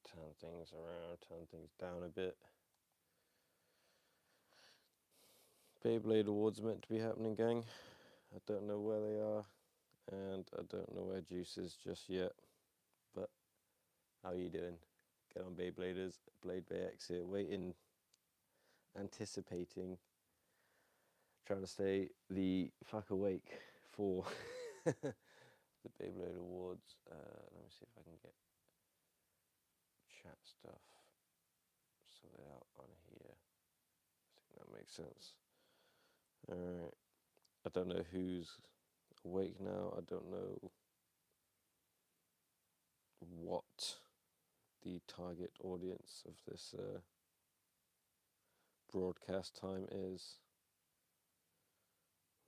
turn things around, turn things down a bit. Beyblade Awards are meant to be happening, gang. I don't know where they are, and I don't know where Juice is just yet. But how are you doing? Get on Beybladers, Blade Bay X here, waiting, anticipating, trying to stay the fuck awake for the Beyblade Awards. Let me see if I can get chat stuff sorted out on here. I think that makes sense. Alright. I don't know who's awake now. I don't know what the target audience of this broadcast time is.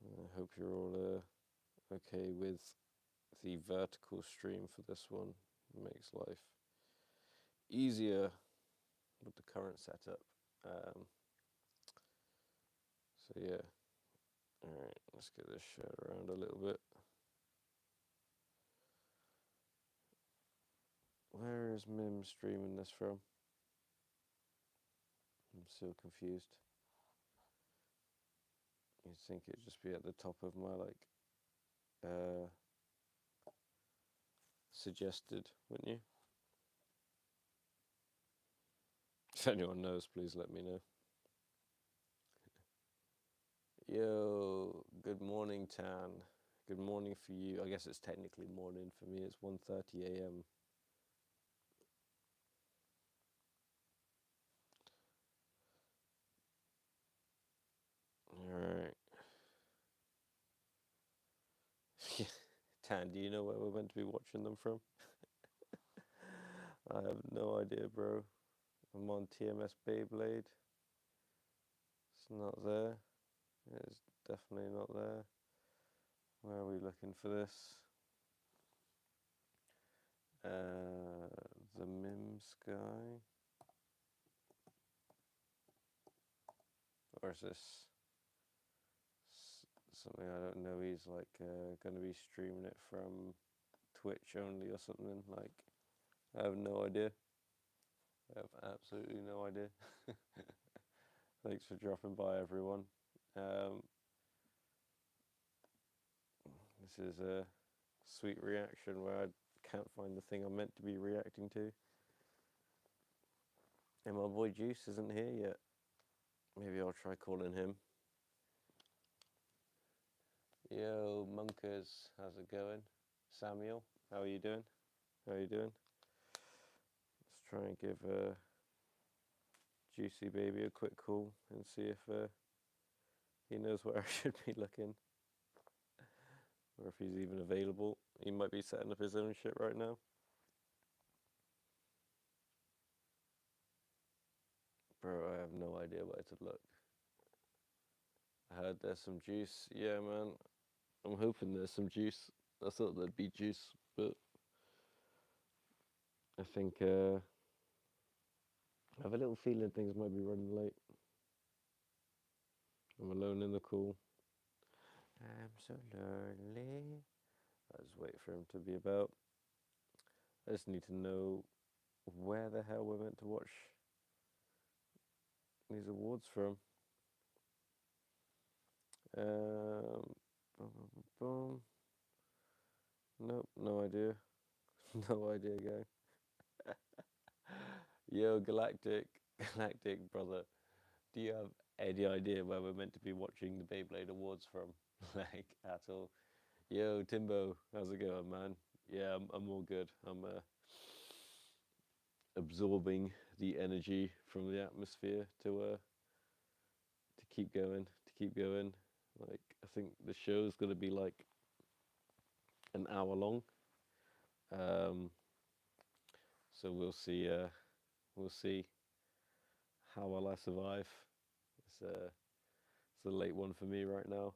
I hope you're all okay with the vertical stream for this one. It makes life easier with the current setup. So yeah, alright, let's get this shared around a little bit. Where is Mim streaming this from? I'm still confused. You'd think it'd just be at the top of my suggested, wouldn't you? If anyone knows, please let me know. Yo, good morning, Tan. Good morning for you. I guess it's technically morning for me. It's 1:30 a.m. Alright. Tan, do you know where we're meant to be watching them from? I have no idea, bro. I'm on TMS Beyblade. It's not there. It's definitely not there. Where are we looking for this? The Mims guy. Or is this something I don't know? He's like going to be streaming it from Twitch only or something. Like, I have no idea. I have absolutely no idea. Thanks for dropping by, everyone. This is a sweet reaction where I can't find the thing I'm meant to be reacting to. And my boy Juice isn't here yet. Maybe I'll try calling him. Yo, Monkers, how's it going? Samuel, how are you doing? How are you doing? Let's try and give Juicy Baby a quick call and see if he knows where I should be looking. Or if he's even available. He might be setting up his own shit right now. Bro, I have no idea where to look. I heard there's some juice. Yeah, man. I'm hoping there's some juice. I thought there'd be juice, but I think I have a little feeling things might be running late. I'm alone in the call. I'm so lonely. I just wait for him to be about. I just need to know where the hell we're meant to watch these awards from. Boom, boom, boom, boom. Nope, no idea. No idea, gang. Yo, Galactic, Galactic brother, do you have any idea where we're meant to be watching the Beyblade Awards from? Like, at all? Yo, Timbo, how's it going, man? Yeah, I'm all good. I'm absorbing the energy from the atmosphere to keep going, to keep going. Like, I think the show's gonna be like an hour long. So we'll see how well I survive. It's a late one for me right now.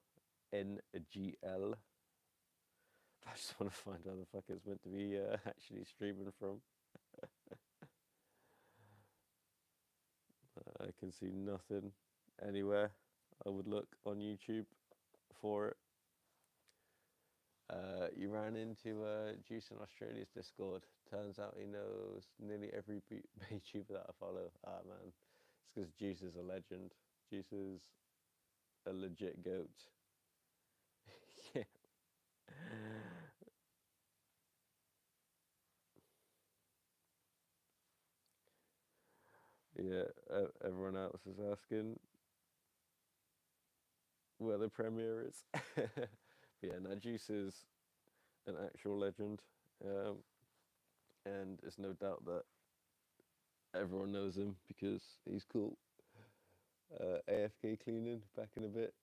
NGL. I just want to find where the fuck it's meant to be actually streaming from. I can see nothing anywhere. I would look on YouTube for it. You ran into Juice in Australia's Discord. Turns out he knows nearly every YouTuber that I follow. Ah, man. It's because Juice is a legend. Juice is a legit goat. Yeah. Yeah, everyone else is asking where the premiere is. But yeah, now Juice is an actual legend. Um, and it's no doubt that everyone knows him because he's cool. AFK cleaning, back in a bit.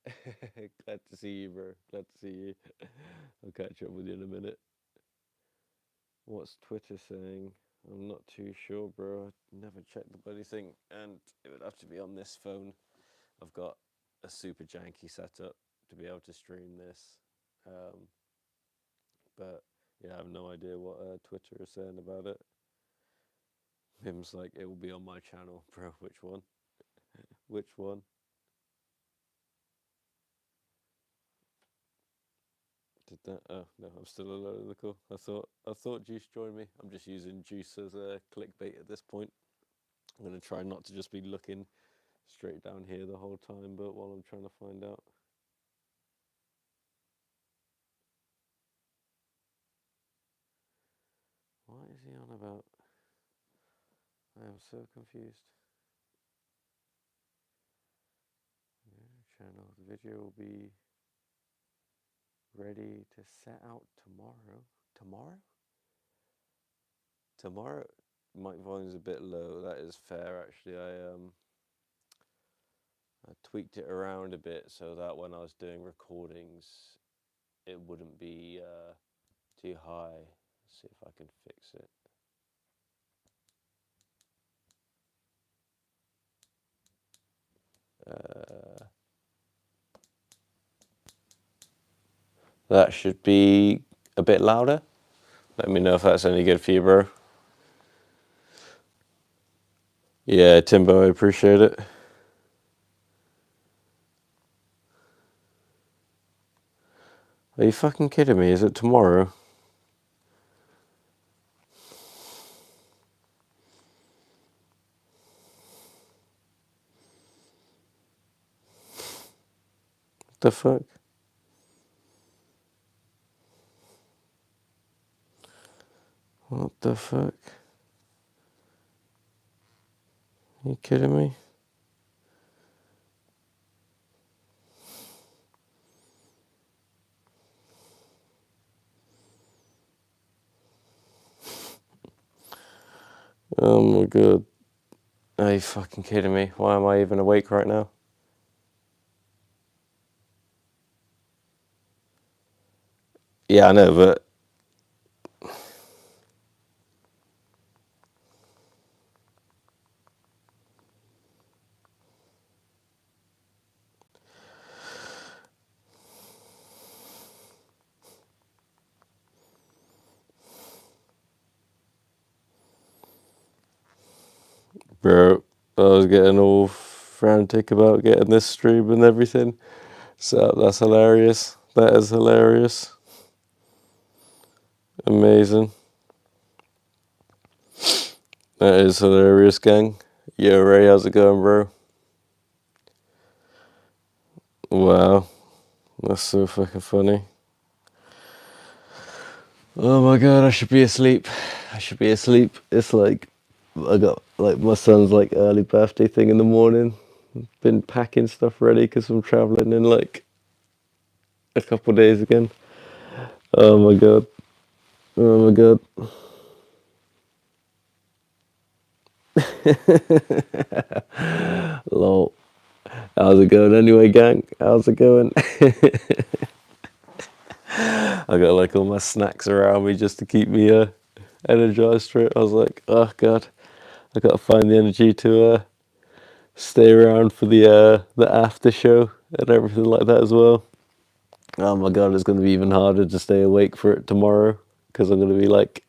Glad to see you, bro. Glad to see you. I'll catch up with you in a minute. What's Twitter saying? I'm not too sure, bro. I never checked the bloody thing, and it would have to be on this phone. I've got a super janky setup to be able to stream this, um, but yeah, I have no idea what Twitter is saying about it. Him's like, it will be on my channel, bro. Which one? Which one? Did that? Oh no, I'm still alone in the call. I thought Juice joined me. I'm just using Juice as a clickbait at this point. I'm gonna try not to just be looking straight down here the whole time, but while I'm trying to find out. What is he on about? I am so confused. Channel. The video will be ready to set out tomorrow. Tomorrow? Tomorrow? Mic volume's a bit low. That is fair, actually. I tweaked it around a bit so that when I was doing recordings, it wouldn't be too high. Let's see if I can fix it. That should be a bit louder. Let me know if that's any good for you, bro. Yeah, Timbo, I appreciate it. Are you fucking kidding me? Is it tomorrow? What the fuck? What the fuck? Are you kidding me? Oh my god. Are you fucking kidding me? Why am I even awake right now? Yeah, I know, but bro, I was getting all frantic about getting this stream and everything. So that's hilarious. That is hilarious. Amazing. That is hilarious, gang. Yo, Ray, how's it going, bro? Wow, that's so fucking funny. Oh my god, I should be asleep. I should be asleep. It's like, I got like my son's like early birthday thing in the morning. Been packing stuff ready because I'm traveling in like a couple of days again. Oh my god. Oh my god. Lol. How's it going anyway, gang? How's it going? I got like all my snacks around me just to keep me energized for it. I was like, oh god, I gotta find the energy to stay around for the after show and everything like that as well. Oh my god, it's gonna be even harder to stay awake for it tomorrow because I'm gonna be like,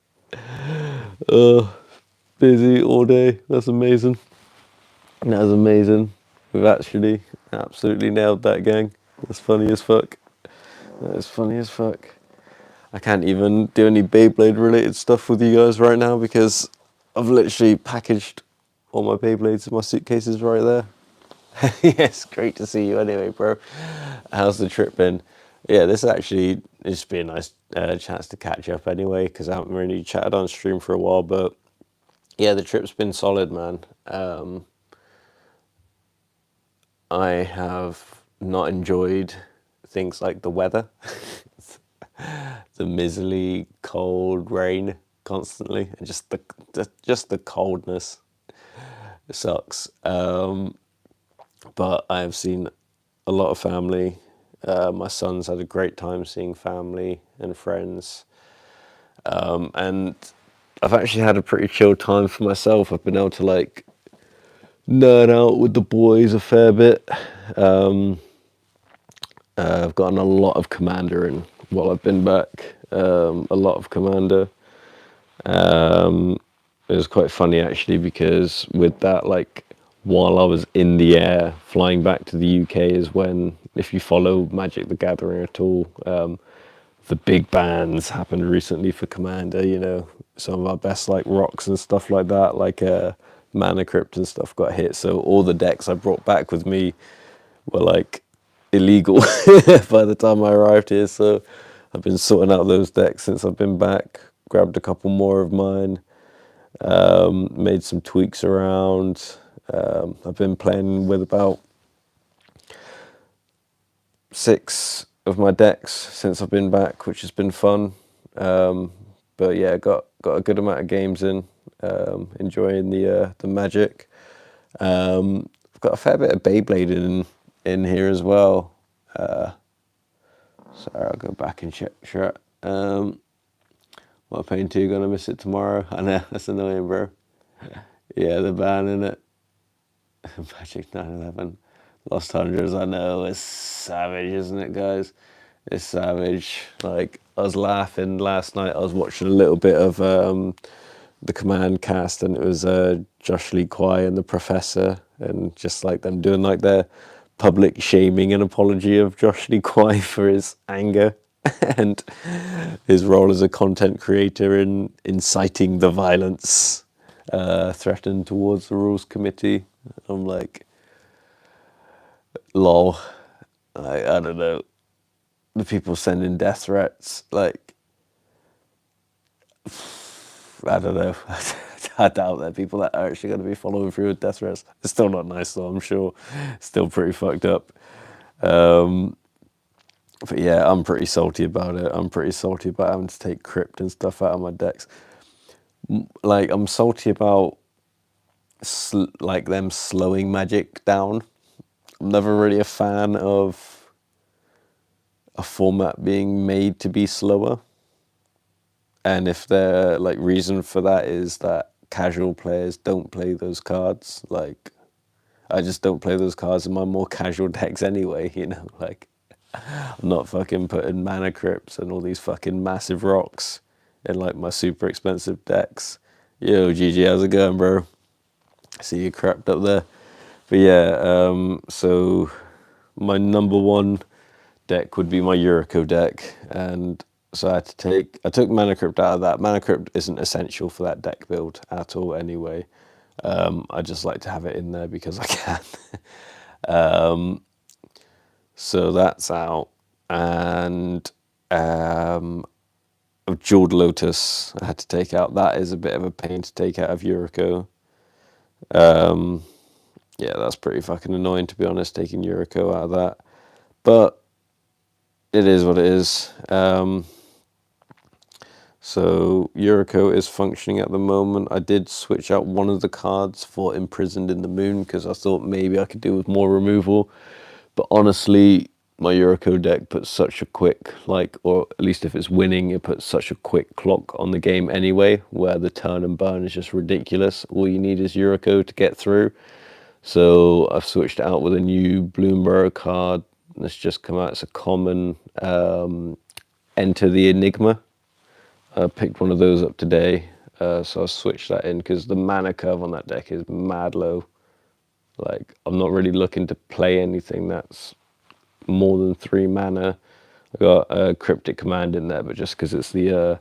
uh, busy all day. That's amazing. That was amazing. We've actually absolutely nailed that, gang. That's funny as fuck. That is funny as fuck. I can't even do any Beyblade related stuff with you guys right now because I've literally packaged all my Beyblades in my suitcases right there. Yes, great to see you anyway, bro. How's the trip been? Yeah, this actually just be a nice chance to catch up anyway because I haven't really chatted on stream for a while. But yeah, the trip's been solid, man. I have not enjoyed things like the weather, the miserly cold rain constantly, and just the coldness. It sucks. But I have seen a lot of family. My son's had a great time seeing family and friends. And I've actually had a pretty chill time for myself. I've been able to like nerd out with the boys a fair bit. I've gotten a lot of Commander in while I've been back. A lot of Commander. It was quite funny actually because with that, like while I was in the air flying back to the UK is when, if you follow Magic the Gathering at all, the big bans happened recently for Commander. You know, some of our best like rocks and stuff like that, like Mana Crypt and stuff got hit. So all the decks I brought back with me were like illegal by the time I arrived here. So I've been sorting out those decks since I've been back. Grabbed a couple more of mine. Made some tweaks around. I've been playing with about 6 of my decks since I've been back, which has been fun. But yeah, got a good amount of games in. Enjoying the Magic. I've got a fair bit of Beyblade in here as well. Sorry, I'll go back and check. Sure. What Pain 2 gonna miss it tomorrow? I know, that's annoying, bro. Yeah, the ban in it. Magic 911. Lost Hundreds, I know, it's savage, isn't it, guys? It's savage. Like, I was laughing last night. I was watching a little bit of the Command cast, and it was Josh Lee Kwai and the Professor, and just like them doing like their public shaming and apology of Josh Lee Kwai for his anger and his role as a content creator in inciting the violence threatened towards the Rules Committee. I'm like, lol. I don't know. The people sending death threats, like, I don't know. I doubt there are people that are actually going to be following through with death threats. It's still not nice though, I'm sure. Still pretty fucked up. But yeah, I'm pretty salty about it. I'm pretty salty about having to take Crypt and stuff out of my decks. Like, I'm salty about like them slowing Magic down. I'm never really a fan of a format being made to be slower. And if their like reason for that is that casual players don't play those cards, like I just don't play those cards in my more casual decks anyway, you know, like I'm not fucking putting Mana Crypts and all these fucking massive rocks in like my super expensive decks. Yo, GG, how's it going, bro? See you crapped up there. But yeah, so my number one deck would be my Yuriko deck, and so I took Mana Crypt out of that. Mana Crypt isn't essential for that deck build at all anyway. I just like to have it in there because I can. So that's out. And Jeweled Lotus I had to take out. That is a bit of a pain to take out of Yuriko. Yeah, that's pretty fucking annoying, to be honest, taking Yuriko out of that. But it is what it is. So Yuriko is functioning at the moment. I did switch out one of the cards for Imprisoned in the Moon because I thought maybe I could do with more removal. But honestly, my Yuriko deck puts such a quick, like, or at least if it's winning, it puts such a quick clock on the game anyway, where the turn and burn is just ridiculous. All you need is Yuriko to get through. So I've switched it out with a new Bloomburrow card that's just come out. It's a common, Enter the Enigma. I picked one of those up today, so I switched that in because the mana curve on that deck is mad low. Like, I'm not really looking to play anything that's more than 3 mana. I got Cryptic Command in there, but just because it's the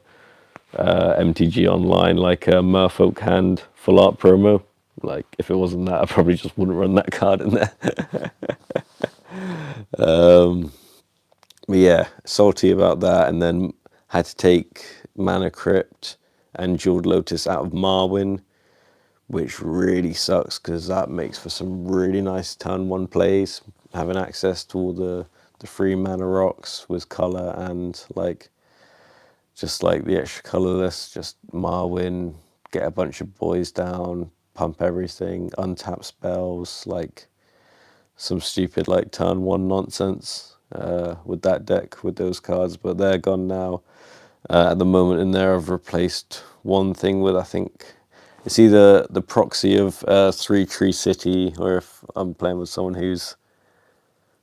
MTG Online, like Merfolk Hand full art promo. Like, if it wasn't that, I probably just wouldn't run that card in there. But yeah, salty about that, and then had to take Mana Crypt and Jeweled Lotus out of Marwyn, which really sucks because that makes for some really nice turn one plays. Having access to all the free mana rocks with color and like just like the extra colorless, just Marwyn, get a bunch of boys down, pump everything, untap spells, like some stupid like turn one nonsense with that deck with those cards, but they're gone now. At the moment in there, I've replaced one thing with, I think it's either the proxy of 3 Tree City, or if I'm playing with someone who's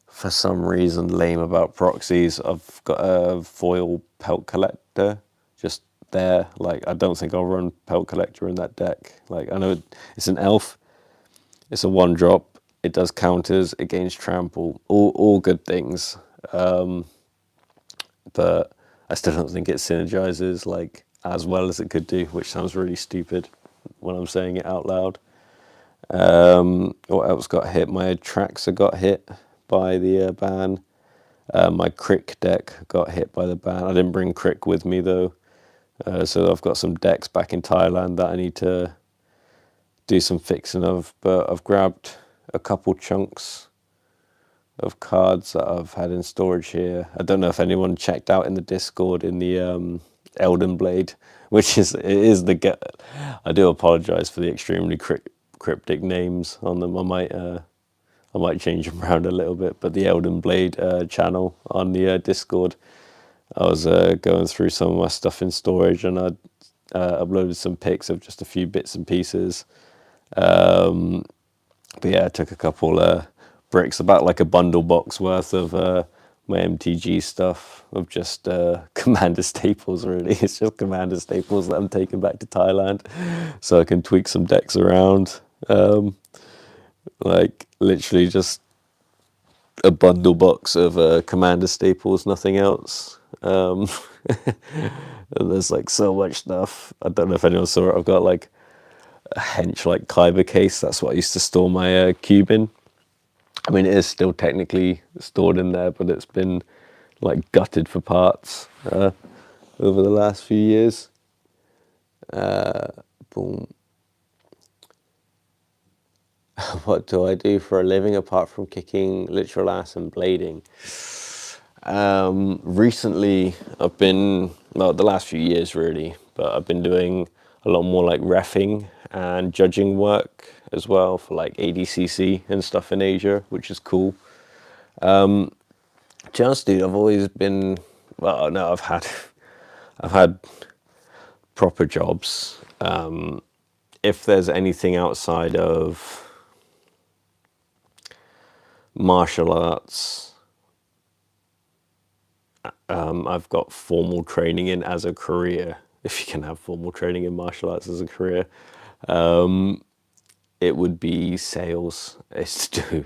for some reason lame about proxies, I've got a foil Pelt Collector just there. Like, I don't think I'll run Pelt Collector in that deck. Like, I know it's an elf, it's a 1-drop, it does counters, it gains trample, all good things. But I still don't think it synergizes like as well as it could do, which sounds really stupid when I'm saying it out loud. What else got hit? My Traxxas got hit by the ban. My Crick deck got hit by the ban. I didn't bring Crick with me though, so I've got some decks back in Thailand that I need to do some fixing of. But I've grabbed a couple chunks of cards that I've had in storage here. I don't know if anyone checked out in the Discord in the Elden Blade, which is the. I do apologize for the extremely cryptic names on them. I might change them around a little bit, but the Elden Blade channel on the Discord, I was going through some of my stuff in storage, and I uploaded some pics of just a few bits and pieces. But yeah, I took a couple bricks, about like a bundle box worth of my MTG stuff of just Commander staples, really. It's just Commander staples that I'm taking back to Thailand so I can tweak some decks around. Like, literally just a bundle box of Commander staples, nothing else. There's like so much stuff. I don't know if anyone saw it. I've got like a hench like Kyber case. That's what I used to store my cube in. I mean, it is still technically stored in there, but it's been like gutted for parts over the last few years. Boom. What do I do for a living apart from kicking literal ass and blading? Recently, I've been, well, the last few years really, but I've been doing a lot more like reffing and judging work as well for like ADCC and stuff in Asia, which is cool. Just dude, I've always been, well, no, I've had proper jobs. If there's anything outside of martial arts, I've got formal training in as a career. If you can have formal training in martial arts as a career, it would be sales. It's to do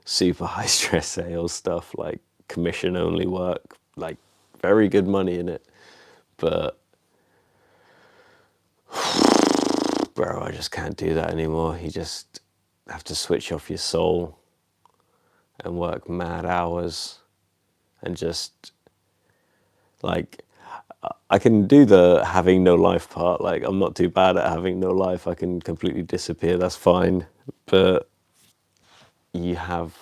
super high stress sales stuff, like commission only work, like very good money in it. But bro, I just can't do that anymore. You just have to switch off your soul and work mad hours and just like, I can do the having no life part. Like, I'm not too bad at having no life. I can completely disappear. That's fine. But you have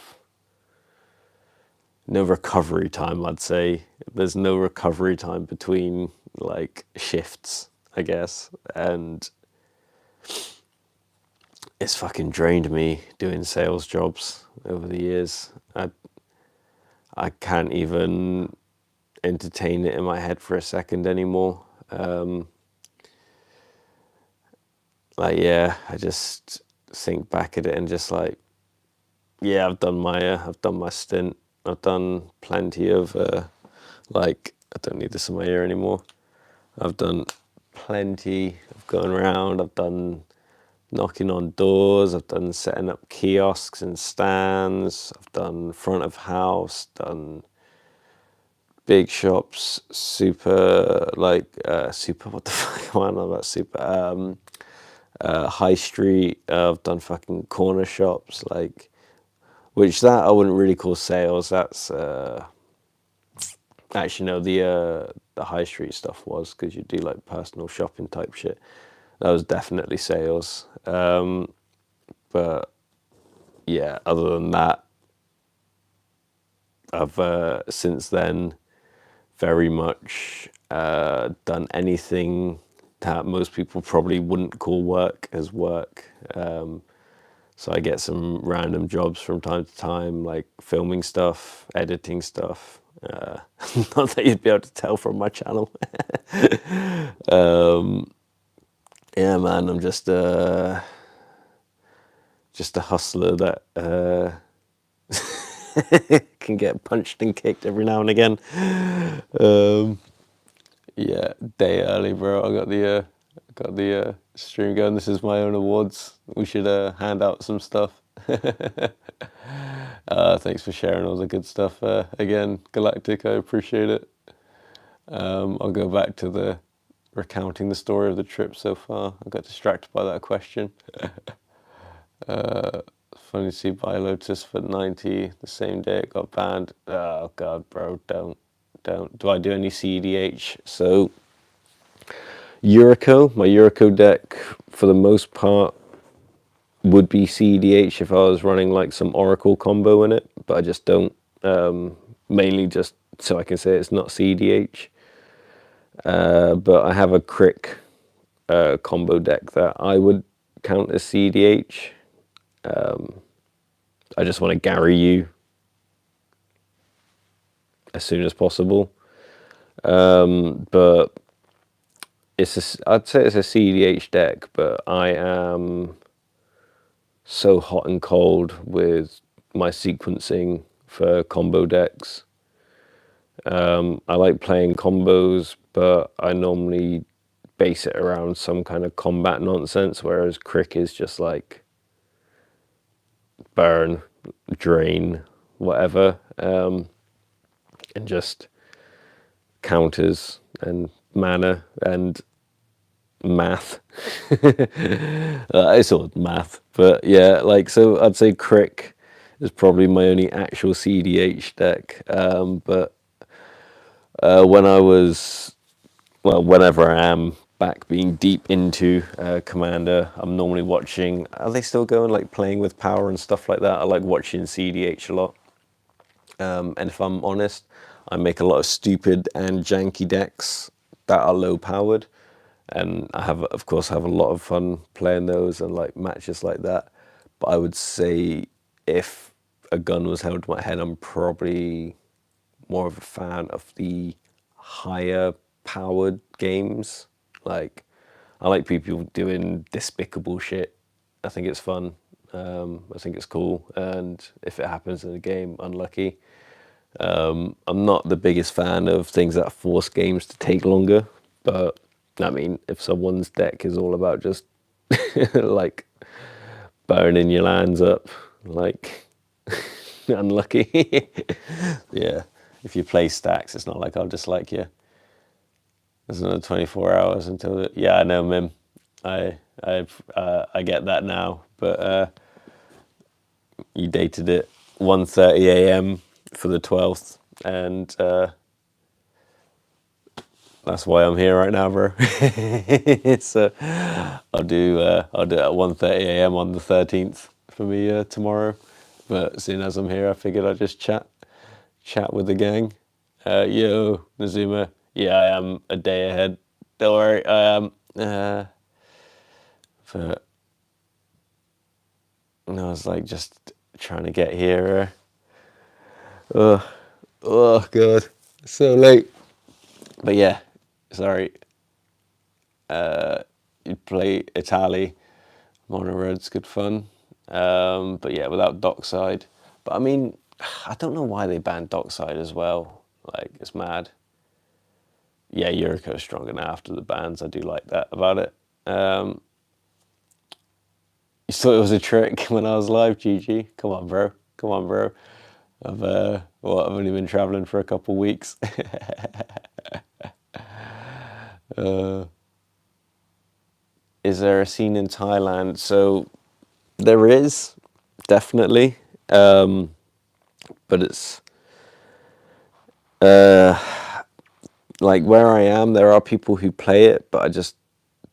no recovery time, I'd say. There's no recovery time between like shifts, I guess. And it's fucking drained me doing sales jobs over the years. I can't even entertain it in my head for a second anymore. Like, yeah, I just think back at it and just like, yeah, I've done my stint. I've done plenty of like, I don't need this in my ear anymore. I've done plenty of going around. I've done knocking on doors. I've done setting up kiosks and stands. I've done front of house. Done big shops, super like super. What the fuck am I on about? Super high street. I've done fucking corner shops, like, which that I wouldn't really call sales. That's actually no, the high street stuff was, because you do like personal shopping type shit. That was definitely sales. But yeah, other than that, I've since then very much done anything that most people probably wouldn't call work as work. So I get some random jobs from time to time, like filming stuff, editing stuff. Not that you'd be able to tell from my channel. Yeah, man, I'm just a hustler that can get punched and kicked every now and again. Yeah, day early, bro. I got the stream going. This is my own awards. We should hand out some stuff. Thanks for sharing all the good stuff. Again, Galactic, I appreciate it. I'll go back to the recounting the story of the trip so far. I got distracted by that question. Funny to see Buy Lotus for 90 the same day it got banned. Oh god, bro, don't. Do I do any CEDH? So Yuriko, my Yuriko deck for the most part would be CEDH if I was running like some Oracle combo in it, but I just don't. Mainly just so I can say it's not CEDH. But I have a Crick combo deck that I would count as CEDH. I just want to Gary you as soon as possible. But I'd say it's a CEDH deck, but I am so hot and cold with my sequencing for combo decks. I like playing combos, but I normally base it around some kind of combat nonsense, whereas Crick is just like burn, drain, whatever, and just counters and mana and math. It's all math, but yeah, like, so I'd say Crick is probably my only actual CDH deck. But when I was, well, whenever I am back being deep into Commander, I'm normally watching, are they still going, like playing with power and stuff like that? I like watching CDH a lot. And if I'm honest, I make a lot of stupid and janky decks that are low powered. And I have, of course, have a lot of fun playing those and like matches like that. But I would say if a gun was held to my head, I'm probably more of a fan of the higher powered games. Like, I like people doing despicable shit. I think it's fun. I think it's cool. And if it happens in a game, unlucky. I'm not the biggest fan of things that force games to take longer, but I mean, if someone's deck is all about just like burning your lands up, like unlucky. Yeah, if you play stacks, it's not like I'll dislike you. There's another 24 hours until yeah, I know, Mim. I get that now, but you dated it 1:30 a.m. for the 12th, and that's why I'm here right now, bro. So I'll do it at 1:30 a.m. on the 13th for me tomorrow. But as soon as I'm here, I figured I'd just chat with the gang. Yo, Nazuma. Yeah, I am a day ahead. Don't worry, I am. But I was like just trying to get here. Oh god, so late. But yeah, sorry. You play Italy, Mono Red's good fun. But yeah, without Dockside. But I mean, I don't know why they banned Dockside as well. Like, it's mad. Yeah, Yuriko's stronger now after the bans. I do like that about it. You thought it was a trick when I was live, GG? Come on, bro. Come on, bro. I've Well, I've only been traveling for a couple weeks. uh, is there a scene in Thailand? So there is, definitely, but it's uh, like where I am. There are people who play it, but I just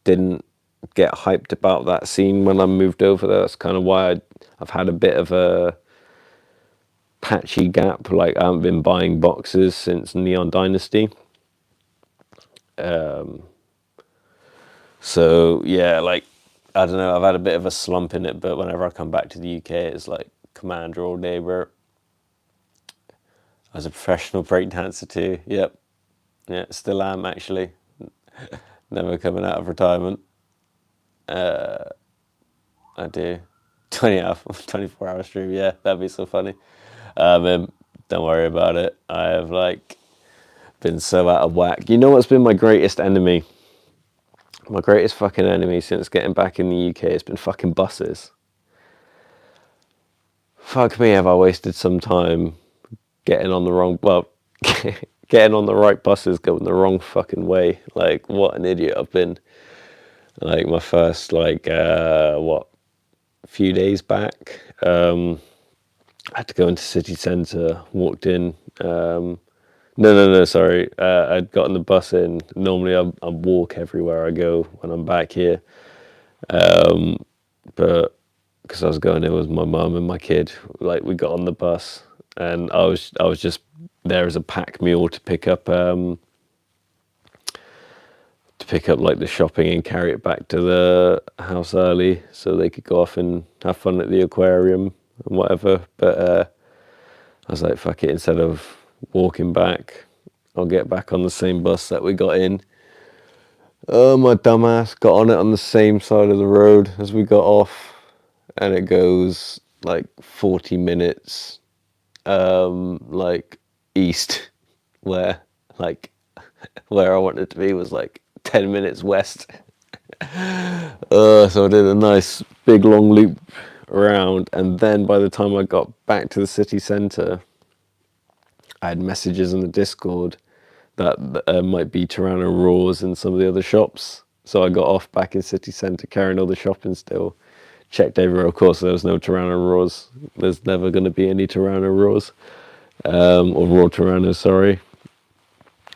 didn't get hyped about that scene when I moved over there. That's kind of why I've had a bit of a patchy gap. Like I haven't been buying boxes since Neon Dynasty. So yeah, like I don't know. I've had a bit of a slump in it, but whenever I come back to the UK, it's like Commander all day, bro. I was a professional breakdancer too. Yep, yeah, still am actually. Never coming out of retirement. I do 24 hour stream. Yeah, that'd be so funny. Um, don't worry about it. I have like been so out of whack. You know what's been my greatest enemy? My greatest fucking enemy since getting back in the UK has been fucking buses. Fuck me, have I wasted some time getting on the wrong, well, getting on the right buses, going the wrong fucking way. Like, what an idiot I've been. Like, my first, like, few days back, I had to go into city centre, walked in. No, sorry. I'd gotten the bus in. Normally, I walk everywhere I go when I'm back here. But because I was going in with my mum and my kid, like we got on the bus, and I was just there as a pack mule to pick up like the shopping and carry it back to the house early, so they could go off and have fun at the aquarium and whatever. But I was like, fuck it, instead of walking back, I'll get back on the same bus that we got in. Oh, my dumbass got on it on the same side of the road as we got off, and it goes like 40 minutes, like east, where like where I wanted to be was like 10 minutes west. So I did a nice big long loop around, and then by the time I got back to the city centre, I had messages in the Discord that might be Tirana Raws and some of the other shops. So I got off back in city centre carrying all the shopping still. Checked everywhere, of course, there was no Tirana Raws. There's never going to be any Tirana Raws. Or Raw Tirana, sorry.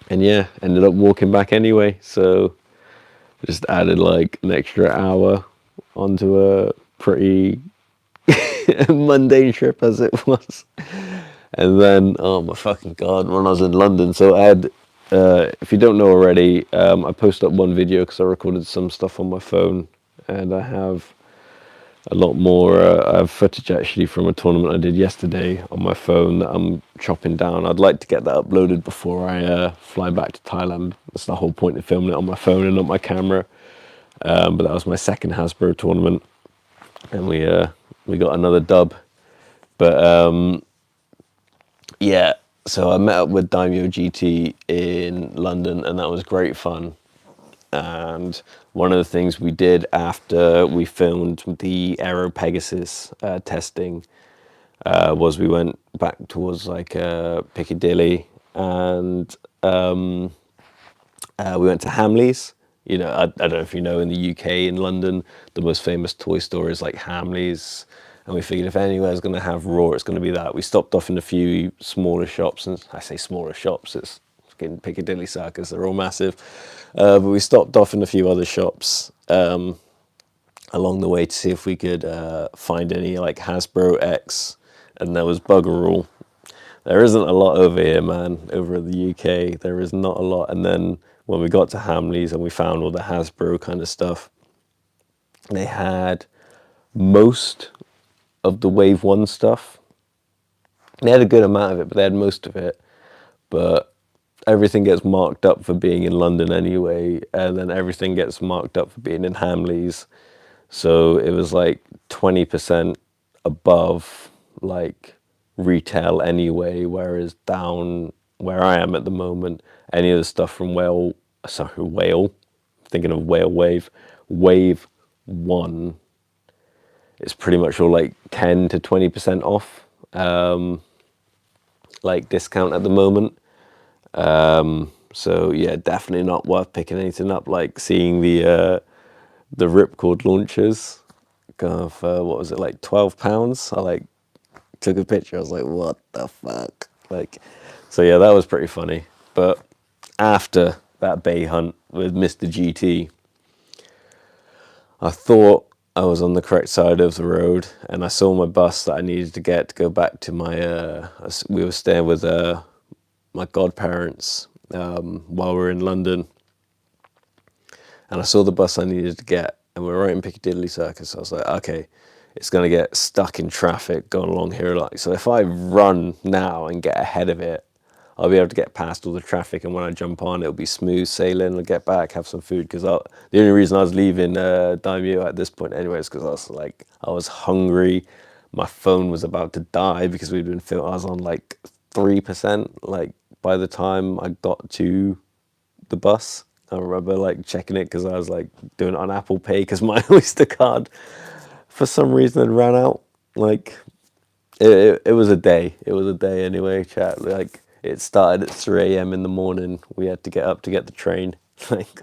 And yeah, ended up walking back anyway. So just added like an extra hour onto a pretty mundane trip as it was. And then, oh my fucking god, when I was in London, so I had, if you don't know already, I posted up one video because I recorded some stuff on my phone, and I have a lot more. I have footage actually from a tournament I did yesterday on my phone that I'm chopping down. I'd like to get that uploaded before I fly back to Thailand. That's the whole point of filming it on my phone and not my camera. But that was my second Hasbro tournament, and we got another dub. But yeah, so I met up with Daimyo GT in London, and that was great fun. And one of the things we did after we filmed the Aero Pegasus testing was we went back towards like Piccadilly, and we went to Hamleys. You know, I don't know if you know, in the UK, in London, the most famous toy store is like Hamleys. And we figured if anywhere's going to have Raw, it's going to be that. We stopped off in a few smaller shops, and I say smaller shops, it's fucking Piccadilly Circus, they're all massive. But we stopped off in a few other shops along the way to see if we could find any like Hasbro X, and there was bugger all. There isn't a lot over here, man. Over in the UK, there is not a lot. And then when we got to Hamleys and we found all the Hasbro kind of stuff, they had most of the Wave 1 stuff. They had a good amount of it, but they had most of it. But everything gets marked up for being in London anyway, and then everything gets marked up for being in Hamleys. So it was like 20% above like retail anyway, whereas down where I am at the moment, any of the stuff from thinking of Whale Wave 1, it's pretty much all like 10 to 20% off. like discount at the moment. So yeah, definitely not worth picking anything up. Like seeing the Ripcord launchers going for what was it, like £12? I like took a picture. I was like, what the fuck? Like, so yeah, that was pretty funny. But after that bay hunt with Mr. GT, I thought I was on the correct side of the road, and I saw my bus that I needed to get to go back to my. We were staying with my godparents while we were in London, and I saw the bus I needed to get, and we were right in Piccadilly Circus. So I was like, okay, it's gonna get stuck in traffic going along here. Like, so if I run now and get ahead of it, I'll be able to get past all the traffic, and when I jump on, it'll be smooth sailing. I'll get back, have some food, because the only reason I was leaving Daimyo at this point anyway is because I was hungry. My phone was about to die because we'd been filming. I was on like 3%. Like by the time I got to the bus, I remember like checking it because I was like doing it on Apple Pay because my Oyster card for some reason had ran out. Like it was a day. It was a day anyway, chat. Like it started at 3 a.m. in the morning. We had to get up to get the train. Like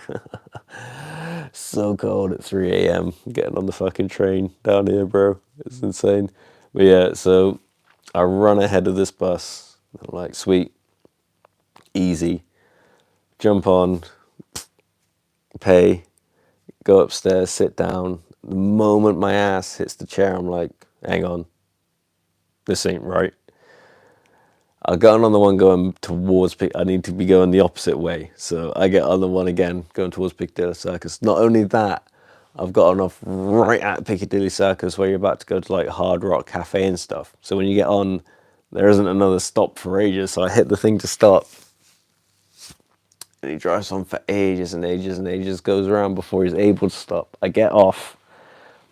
so cold at 3 a.m. getting on the fucking train down here, bro. It's insane. But yeah, so I run ahead of this bus. I'm like, sweet, easy. Jump on, pay, go upstairs, sit down. The moment my ass hits the chair, I'm like, hang on, this ain't right. I got on the one going towards I need to be going the opposite way. So I get on the one again, going towards Piccadilly Circus. Not only that, I've gotten off right at Piccadilly Circus where you're about to go to like Hard Rock Cafe and stuff. So when you get on, there isn't another stop for ages. So I hit the thing to stop. And he drives on for ages and ages and ages, goes around before he's able to stop. I get off.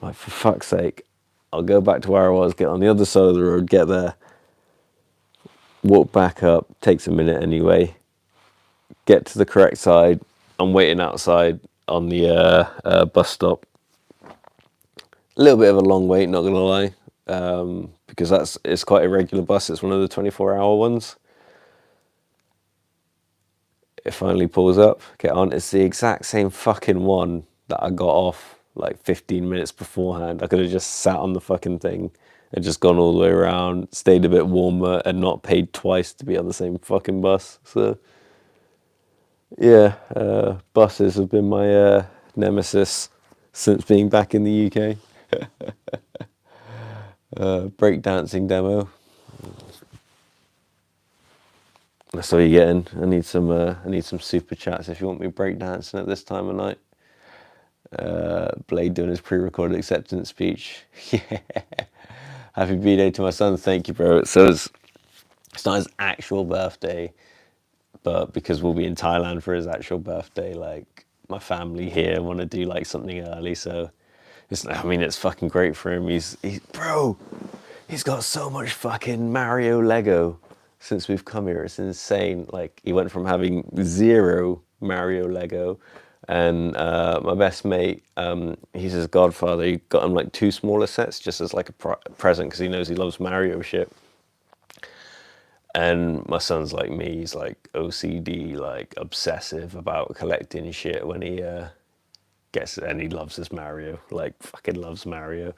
I'm like, for fuck's sake, I'll go back to where I was, get on the other side of the road, get there, walk back up, takes a minute anyway, get to the correct side. I'm waiting outside on the bus stop. A little bit of a long wait, not gonna lie, because it's quite a regular bus. It's one of the 24-hour ones. It finally pulls up, get on. It's the exact same fucking one that I got off like 15 minutes beforehand. I could have just sat on the fucking thing and just gone all the way around, stayed a bit warmer, and not paid twice to be on the same fucking bus. So yeah, buses have been my nemesis since being back in the UK. Breakdancing demo. That's all you're getting. I need some super chats if you want me breakdancing at this time of night. Blade doing his pre-recorded acceptance speech. Yeah. Happy B-Day to my son. Thank you, bro. So it's not his actual birthday, but because we'll be in Thailand for his actual birthday, like my family here want to do like something early. So it's fucking great for him. He's got so much fucking Mario Lego since we've come here. It's insane. Like he went from having 0 Mario Lego, and my best mate, he's his godfather. He got him like 2 smaller sets just as like a present because he knows he loves Mario shit. And my son's like me. He's like OCD, like obsessive about collecting shit when he gets it, and he loves his Mario, like fucking loves Mario.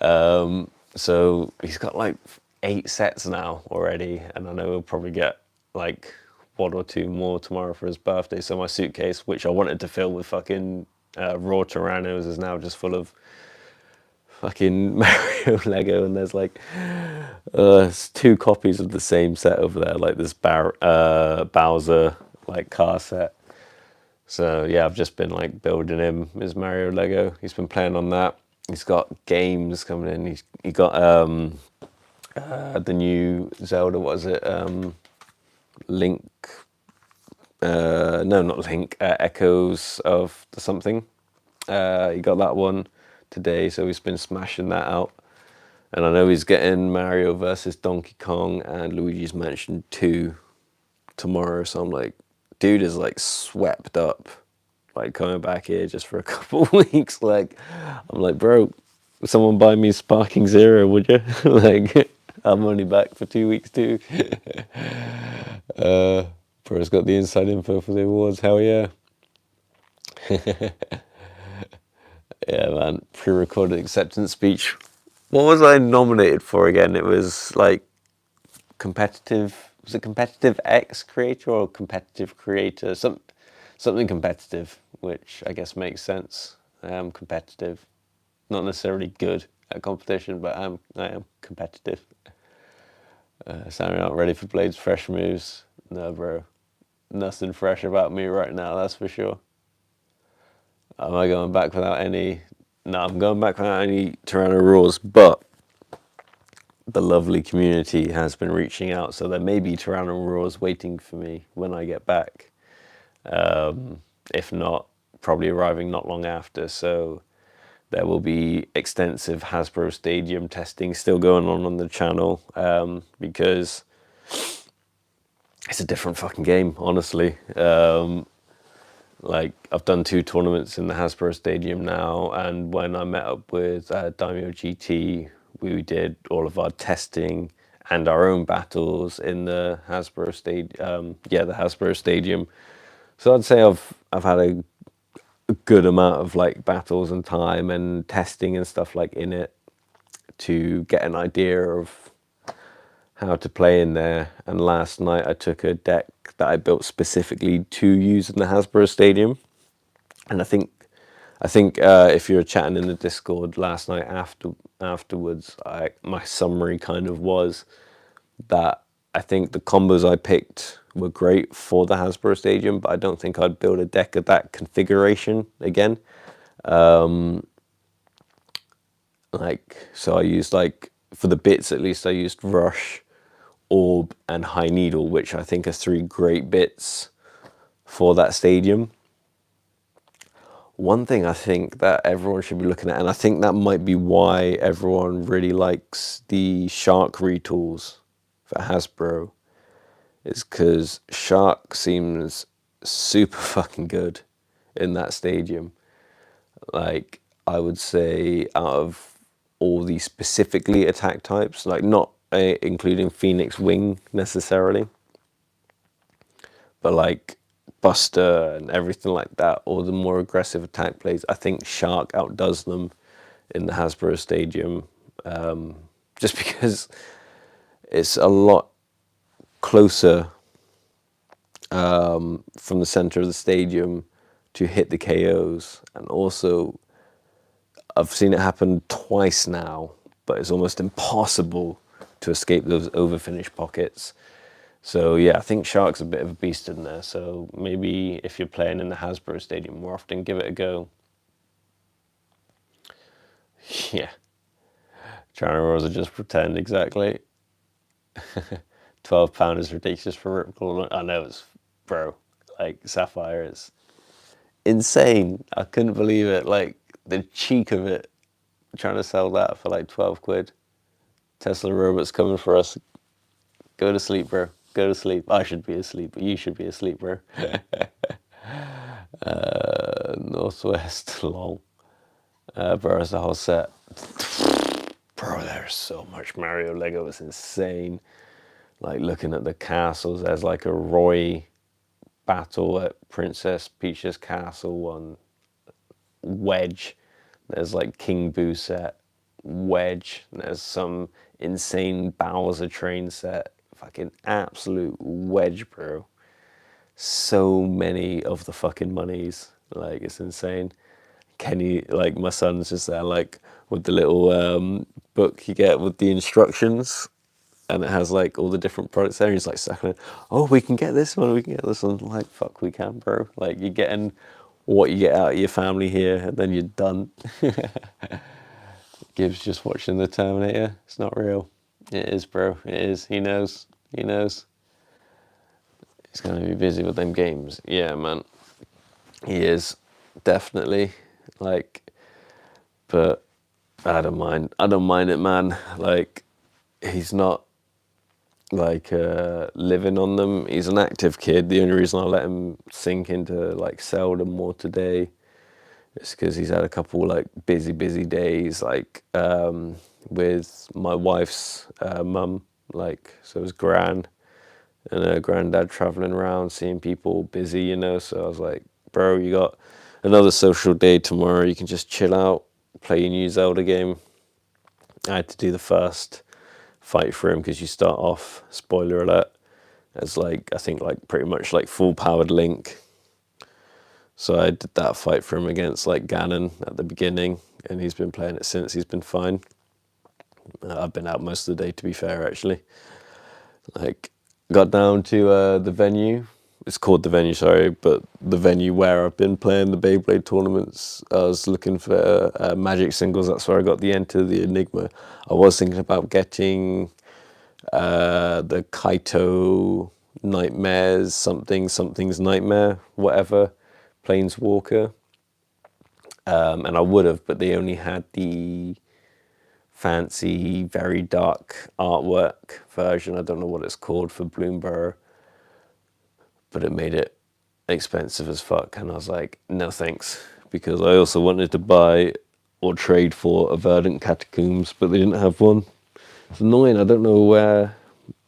So he's got like 8 sets now already, and I know he'll probably get like 1 or 2 more tomorrow for his birthday. So my suitcase, which I wanted to fill with fucking raw Tyrannos, is now just full of fucking Mario Lego, and there's like 2 copies of the same set over there, like this Bowser like car set. So yeah, I've just been like building him his Mario Lego. He's been playing on that. He's got games coming in. He got the new Zelda. What is it? Link. No, not Link. Echoes of the something. He got that one today, so he's been smashing that out. And I know he's getting Mario versus Donkey Kong and Luigi's Mansion 2 tomorrow. So I'm like, dude is like swept up, like coming back here just for a couple of weeks. Like, I'm like, bro, would someone buy me Sparking Zero, would you? Like, I'm only back for 2 weeks too. Bro's got the inside info for the awards. Hell yeah. Yeah, man. Pre-recorded acceptance speech. What was I nominated for again? It was like competitive. Was it competitive X creator or competitive creator? Something competitive, which I guess makes sense. I am competitive. Not necessarily good at competition, but I am competitive. Sounding out ready for Blade's fresh moves. No, bro. Nothing fresh about me right now, that's for sure. Am I going back without any? No, I'm going back without any Tyranno rules, but the lovely community has been reaching out, so there may be Tyranno rules waiting for me when I get back. If not, probably arriving not long after, so there will be extensive Hasbro Stadium testing still going on the channel, because it's a different fucking game, honestly. Like, I've done 2 tournaments in the Hasbro Stadium now, and when I met up with Daimyo GT, we did all of our testing and our own battles in the Hasbro Stadium. The Hasbro Stadium. So I'd say I've had a good amount of like battles and time and testing and stuff like in it to get an idea of how to play in there. And last night I took a deck that I built specifically to use in the Hasbro Stadium. And I think if you were chatting in the Discord last night afterwards, my summary kind of was that I think the combos I picked were great for the Hasbro Stadium, but I don't think I'd build a deck of that configuration again. So I used, like, for the bits at least, I used Rush, Orb, and High Needle, which I think are 3 great bits for that stadium. One thing I think that everyone should be looking at, and I think that might be why everyone really likes the Shark retools for Hasbro, is because Shark seems super fucking good in that stadium. Like, I would say out of all the specifically attack types, like not including Phoenix Wing necessarily, but like Buster and everything like that, or the more aggressive attack plays, I think Shark outdoes them in the Hasbro Stadium, just because it's a lot closer from the center of the stadium to hit the KOs. And also, I've seen it happen twice now, but it's almost impossible to escape those overfinish pockets. So yeah, I think Shark's a bit of a beast in there. So maybe if you're playing in the Hasbro Stadium more often, give it a go. Yeah, China Rosa just pretend, exactly. £12 is ridiculous for Ripple. I know, it's, bro, like Sapphire is insane. I couldn't believe it. Like, the cheek of it, trying to sell that for like 12 quid. Tesla robots coming for us. Go to sleep, bro. Go to sleep. I should be asleep, but you should be asleep, bro. Northwest, lol. Bro, it's the whole set. Bro, there's so much Mario Lego. It's insane. Like, looking at the castles, there's like a Roy battle at Princess Peach's castle one. Wedge. There's like King Boo set. Wedge. There's some insane Bowser train set. Fucking absolute wedge, bro. So many of the fucking monies. Like, it's insane. Kenny, like, my son's just there, like, with the little book you get with the instructions, and it has like all the different products there. He's like, sucking, oh, we can get this one, we can get this one. Like, fuck, we can, bro. Like, you're getting what you get out of your family here, and then you're done. Gibbs just watching the Terminator. It's not real. It is, bro. It is. He knows. He knows. He's going to be busy with them games. Yeah, man. He is. Definitely. Like, but I don't mind. I don't mind it, man. Like, he's not like living on them. He's an active kid. The only reason I let him sink into like Zelda more today is because he's had a couple like busy days. Like with my wife's mum, like, so it was Gran and her granddad traveling around, seeing people busy, you know. So I was like, bro, you got another social day tomorrow. You can just chill out, play your new Zelda game. I had to do the first fight for him because you start off, spoiler alert, as like, I think like pretty much like full powered Link. So I did that fight for him against like Ganon at the beginning, and he's been playing it since. He's been fine. I've been out most of the day, to be fair, actually. Like, got down to the venue. It's called the venue, sorry, but the venue where I've been playing the Beyblade tournaments. I was looking for Magic singles. That's where I got the Enter the Enigma. I was thinking about getting the Kaito Nightmares, something's Nightmare, whatever, Planeswalker. And I would have, but they only had the fancy, very dark artwork version. I don't know what it's called for Bloomburrow, but it made it expensive as fuck. And I was like, no thanks, because I also wanted to buy or trade for a Verdant Catacombs, but they didn't have one. It's annoying. I don't know where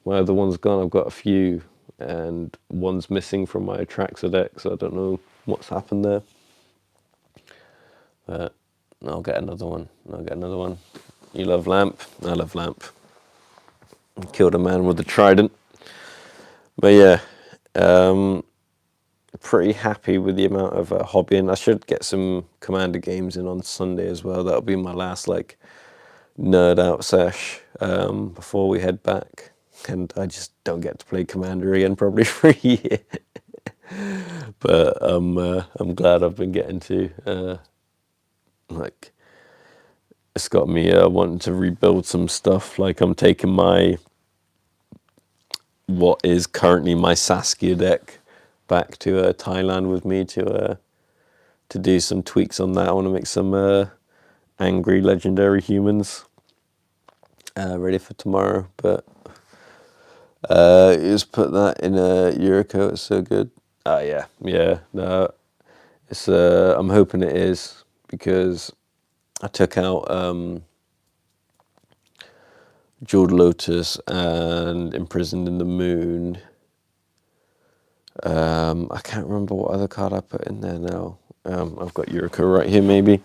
the one's gone. I've got a few, and one's missing from my Atraxa deck, so I don't know what's happened there. But I'll get another one. You love Lamp? I love Lamp. Killed a man with a trident. But yeah, pretty happy with the amount of hobbying. I should get some Commander games in on Sunday as well. That'll be my last like nerd out sesh before we head back. And I just don't get to play Commander again probably for a year. But I'm glad I've been getting to. Like, it's got me wanting to rebuild some stuff. Like, I'm taking what is currently my Saskia deck back to Thailand with me to do some tweaks on that. I want to make some angry legendary humans ready for tomorrow. But just put that in a Yuriko. It's so good. Yeah. No, it's. I'm hoping it is, because I took out Jeweled Lotus and Imprisoned in the Moon. I can't remember what other card I put in there now. I've got Yuriko right here, maybe,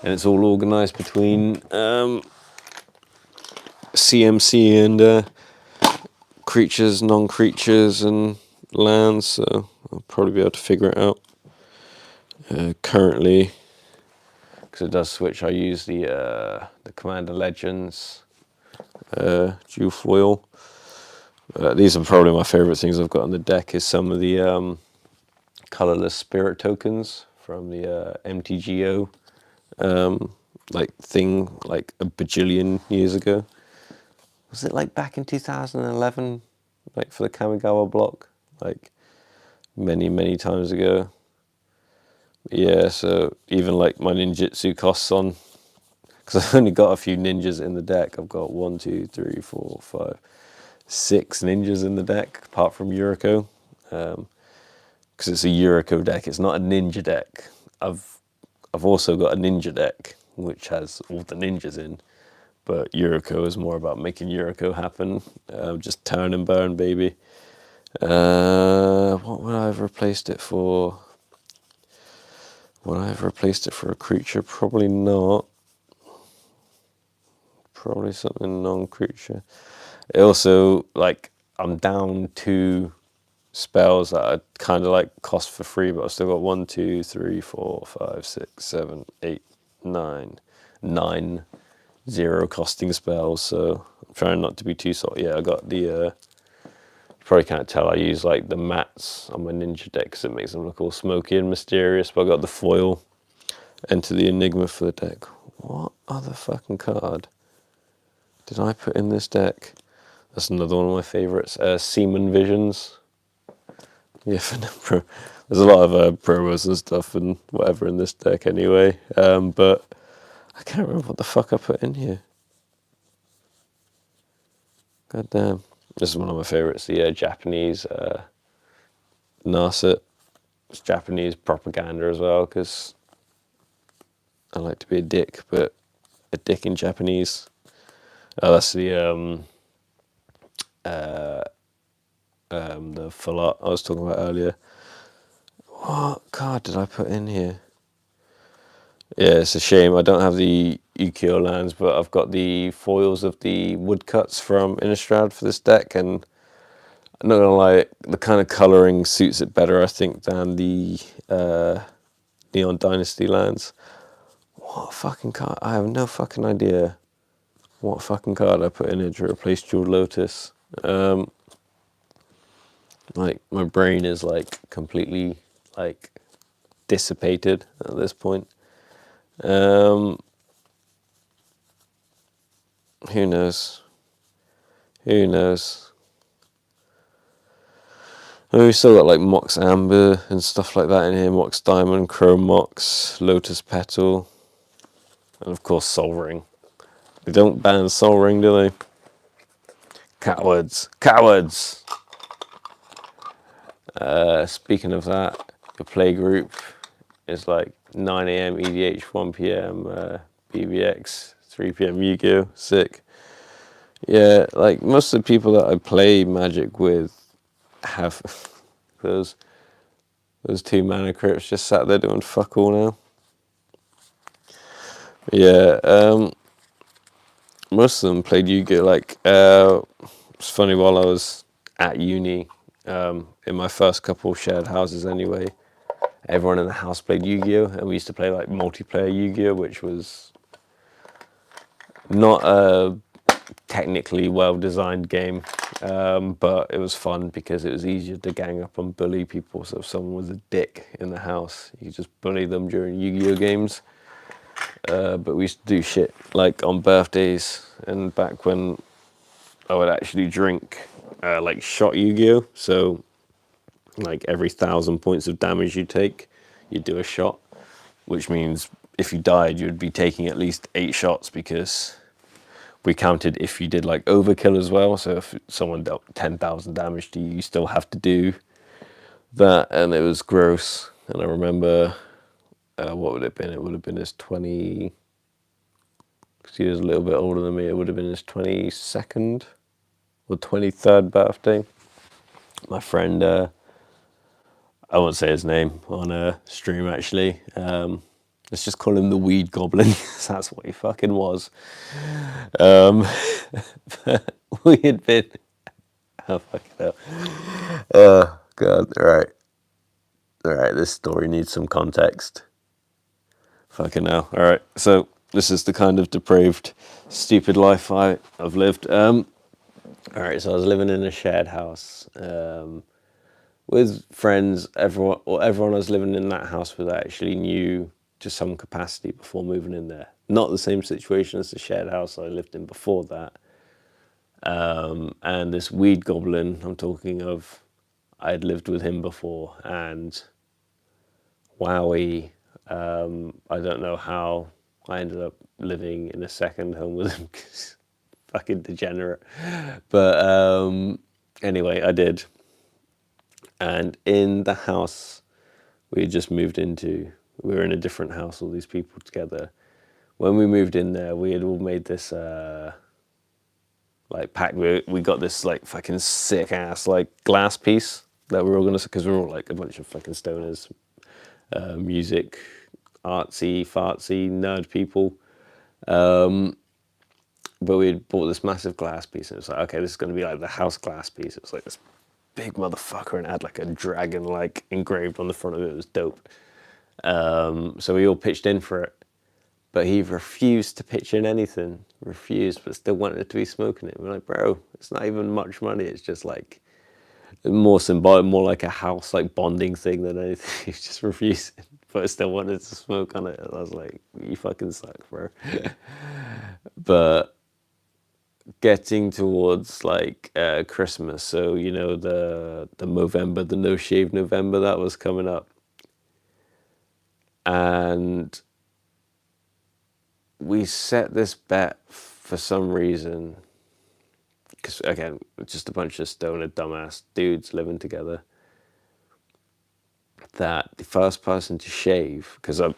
and it's all organised between CMC and creatures, non-creatures, and lands. So I'll probably be able to figure it out. Currently, because it does switch, I use the Commander Legends dual foil. These are probably my favourite things I've got on the deck, is some of the colourless spirit tokens from the MTGO like thing, like a bajillion years ago. Was it like back in 2011, like for the Kamigawa block, like many times ago? Yeah, so even like my ninjutsu costs on, because I've only got a few ninjas in the deck. I've got 1, 2, 3, 4, 5, 6 ninjas in the deck, apart from Yuriko, because it's a Yuriko deck. It's not a ninja deck. I've also got a ninja deck which has all the ninjas in, but Yuriko is more about making Yuriko happen. Just turn and burn, baby. What would I have replaced it for? Would I have replaced it for a creature? Probably not. Probably something non-creature. It also, like, I'm down 2 spells that I kind of like cost for free, but I've still got 1, 2, 3, 4, 5, 6, 7, 8, 9 0 costing spells. So I'm trying not to be too salty. Yeah, I got the. You probably can't tell. I use like the mats on my ninja deck because it makes them look all smoky and mysterious. But I got the foil Enter the Enigma for the deck. What other fucking card did I put in this deck? That's another one of my favourites. Seaman Visions. Yeah, there's a lot of promos and stuff and whatever in this deck anyway. But I can't remember what the fuck I put in here. God damn. This is one of my favourites, the Japanese Narset. It's Japanese propaganda as well, because I like to be a dick, but a dick in Japanese. Oh, that's the full art I was talking about earlier. What card did I put in here? Yeah, it's a shame I don't have the Ukiyo lands, but I've got the foils of the woodcuts from Innistrad for this deck, and I'm not gonna lie, the kind of colouring suits it better, I think, than the Neon Dynasty lands. What fucking card? I have no fucking idea what fucking card I put in here to replace Jeweled Lotus. Like, my brain is like completely like dissipated at this point. Who knows? Who knows? And we still got like Mox Amber and stuff like that in here. Mox Diamond, Chrome Mox, Lotus Petal, and of course Sol Ring. They don't ban Sol Ring, do they? Cowards. Cowards! Speaking of that, the play group is like 9 a.m. EDH, 1 p.m. BBX, 3 p.m. Yu-Gi-Oh! Sick. Yeah, like most of the people that I play Magic with have those 2 mana crypts just sat there doing fuck all now. Yeah, most of them played Yu-Gi-Oh! Like, it's funny, while I was at uni, in my first couple shared houses anyway, everyone in the house played Yu-Gi-Oh! And we used to play like multiplayer Yu-Gi-Oh! Which was not a technically well-designed game, but it was fun because it was easier to gang up and bully people. So if someone was a dick in the house, you could just bully them during Yu-Gi-Oh! Games. But we used to do shit like on birthdays and back when I would actually drink like shot Yu-Gi-Oh! So like every 1,000 points of damage you take, you do a shot, which means if you died, you'd be taking at least 8 shots, because we counted if you did like overkill as well. So if someone dealt 10,000 damage to you, you still have to do that, and it was gross. And I remember, what would it have been? It would have been his 20. Because he was a little bit older than me. It would have been his 22nd or 23rd birthday. My friend, I won't say his name on a stream actually. Let's just call him the Weed Goblin. That's what he fucking was. We had been. Oh, fucking hell. Oh, God. All right. All right. This story needs some context. Fucking hell. All right. So, this is the kind of depraved, stupid life I've lived. All right. So, I was living in a shared house with friends. Everyone I was living in that house with, I actually knew to some capacity before moving in there. Not the same situation as the shared house I lived in before that. And this Weed Goblin I'm talking of, I'd lived with him before, and wowie, I don't know how I ended up living in a second home with him, because fucking degenerate. But anyway, I did. And in the house we had just moved into, we were in a different house, all these people together. When we moved in there, we had all made this like pact. We got this like fucking sick ass like glass piece that we were all gonna, because we we're all like a bunch of fucking stoners, music, artsy, fartsy, nerd people. But we had bought this massive glass piece, and it was like, okay, this is gonna be like the house glass piece. It was like this big motherfucker, and it had like a dragon like engraved on the front of it. It was dope. So we all pitched in for it, but he refused to pitch in anything. Refused, but still wanted to be smoking it. We're like, bro, it's not even much money. It's just like more symbolic, more like a house like bonding thing than anything. He just refused, but I still wanted to smoke on it. And I was like, you fucking suck, bro. But getting towards like Christmas, so you know the Movember, the No Shave November, that was coming up, and we set this bet for some reason, because again, just a bunch of stoner dumbass dudes living together, that the first person to shave, because I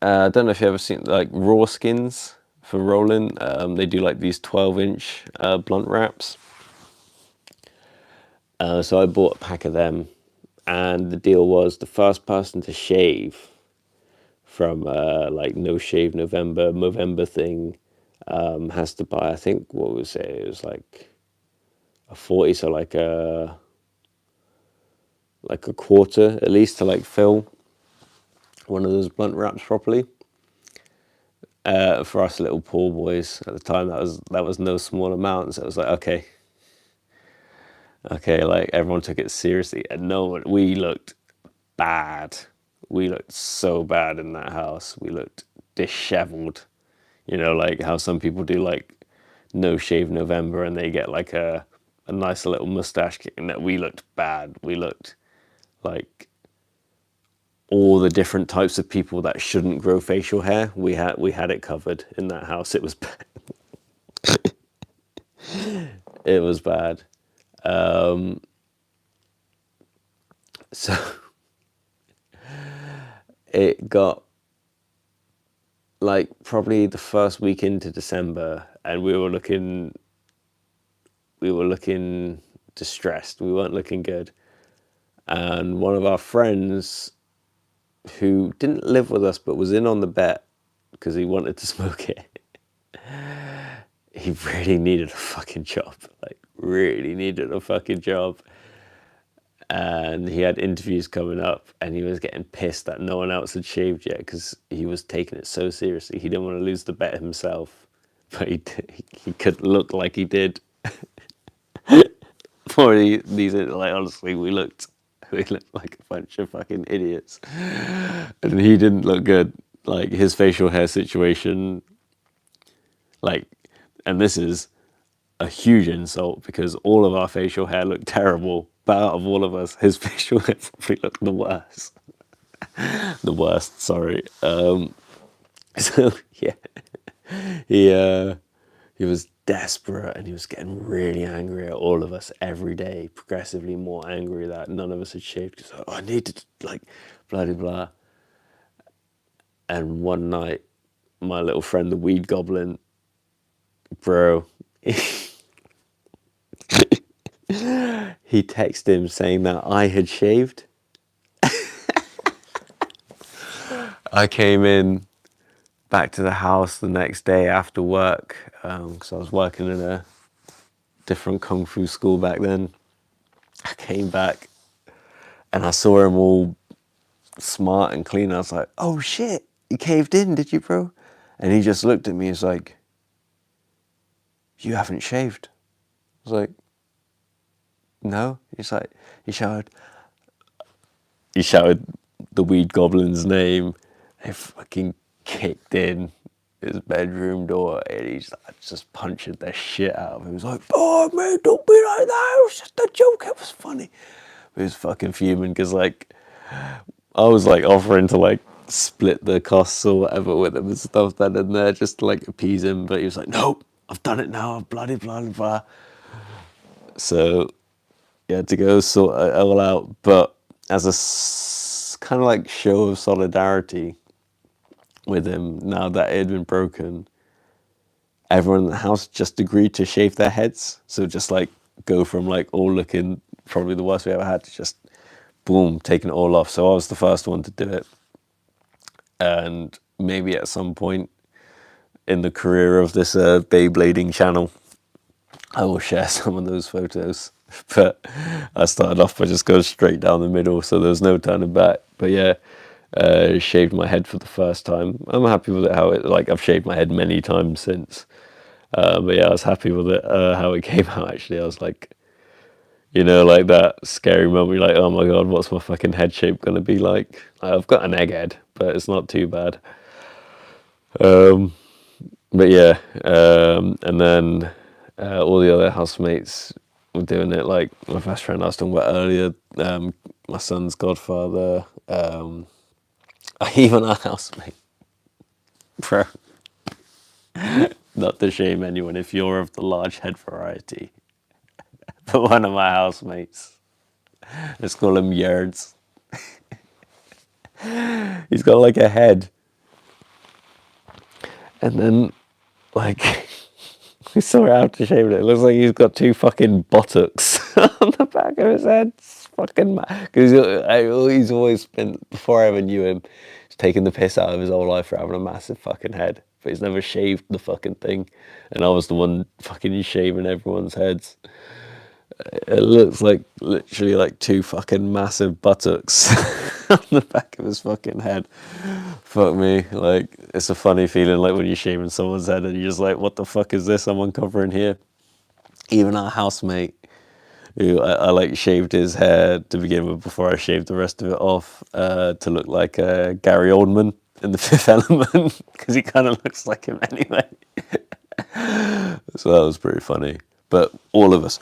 don't know if you ever seen like raw skins for rolling. They do like these 12-inch blunt wraps. So I bought a pack of them, and the deal was the first person to shave from like No Shave Movember thing has to buy, I think, what was it? It was like a 40, so like a quarter at least to like fill one of those blunt wraps properly. For us little poor boys at the time, that was no small amount. So it was like, okay, like everyone took it seriously, and no one. We looked bad. We looked so bad in that house. We looked disheveled. You know, like how some people do like No Shave November, and they get like a nice little mustache. And that we looked bad. We looked like all the different types of people that shouldn't grow facial hair. We had it covered in that house. It was bad. It was bad. So it got like probably the first week into December, and we were looking distressed. We weren't looking good. And one of our friends who didn't live with us but was in on the bet because he wanted to smoke it, he really needed a fucking job. Like, really needed a fucking job. And he had interviews coming up, and he was getting pissed that no one else had shaved yet because he was taking it so seriously. He didn't want to lose the bet himself, but he could look like he did. For these, like, honestly, we looked like a bunch of fucking idiots, and he didn't look good. Like, his facial hair situation, like, and this is a huge insult because all of our facial hair looked terrible, but out of all of us, his facial hair probably looked the worst. The worst, sorry. So yeah, he was desperate, and he was getting really angry at all of us every day, progressively more angry that none of us had shaved. He's like, oh, I need to, like, blah blah blah. And one night, my little friend, the weed goblin, bro, he texted him saying that I had shaved. I came in back to the house the next day after work, because I was working in a different kung fu school back then. I came back and I saw him all smart and clean. I was like, oh shit, you caved in, did you, bro? And he just looked at me. He's like, you haven't shaved. I was like, no. He's like, he shouted the weed goblin's name. It fucking kicked in his bedroom door, and he's like, just punching the shit out of him. He was like, oh man, don't be like that. It was just a joke. It was funny. He was fucking fuming because, like, I was like offering to like split the costs or whatever with him and stuff then and there just to like appease him, but he was like, nope, I've done it now, bloody blah blah blah. So you had to go sort it all out, but as a kind of like show of solidarity with him, now that it had been broken, everyone in the house just agreed to shave their heads. So just like go from like all looking probably the worst we ever had to just boom, taking it all off. So I was the first one to do it. And maybe at some point in the career of this Beyblading channel, I will share some of those photos. But I started off by just going straight down the middle, so there was no turning back. But yeah, shaved my head for the first time. I'm happy with it. Like, I've shaved my head many times since. But yeah, I was happy with it, how it came out, actually. I was like, like that scary moment, you're like, oh my God, what's my fucking head shape going to be like? I've got an egghead, but it's not too bad. But yeah, and then all the other housemates were doing it. Like my best friend I was talking about earlier, my son's godfather, even our housemate, bro. Not to shame anyone if you're of the large head variety, but one of my housemates, let's call him Yerds. He's got like a head, and then like, we saw it after shaving it. It looks like he's got two fucking buttocks on the back of his head. It's fucking mad. Because he's always been, before I ever knew him, he's taken the piss out of his whole life for having a massive fucking head. But he's never shaved the fucking thing. And I was the one fucking shaving everyone's heads. It looks like literally like two fucking massive buttocks on the back of his fucking head. Fuck me. Like, it's a funny feeling like when you're shaving someone's head and you're just like, what the fuck is this I'm uncovering here? Even our housemate, who I like shaved his hair to begin with before I shaved the rest of it off to look like Gary Oldman in The Fifth Element, because he kind of looks like him anyway. So that was pretty funny. But all of us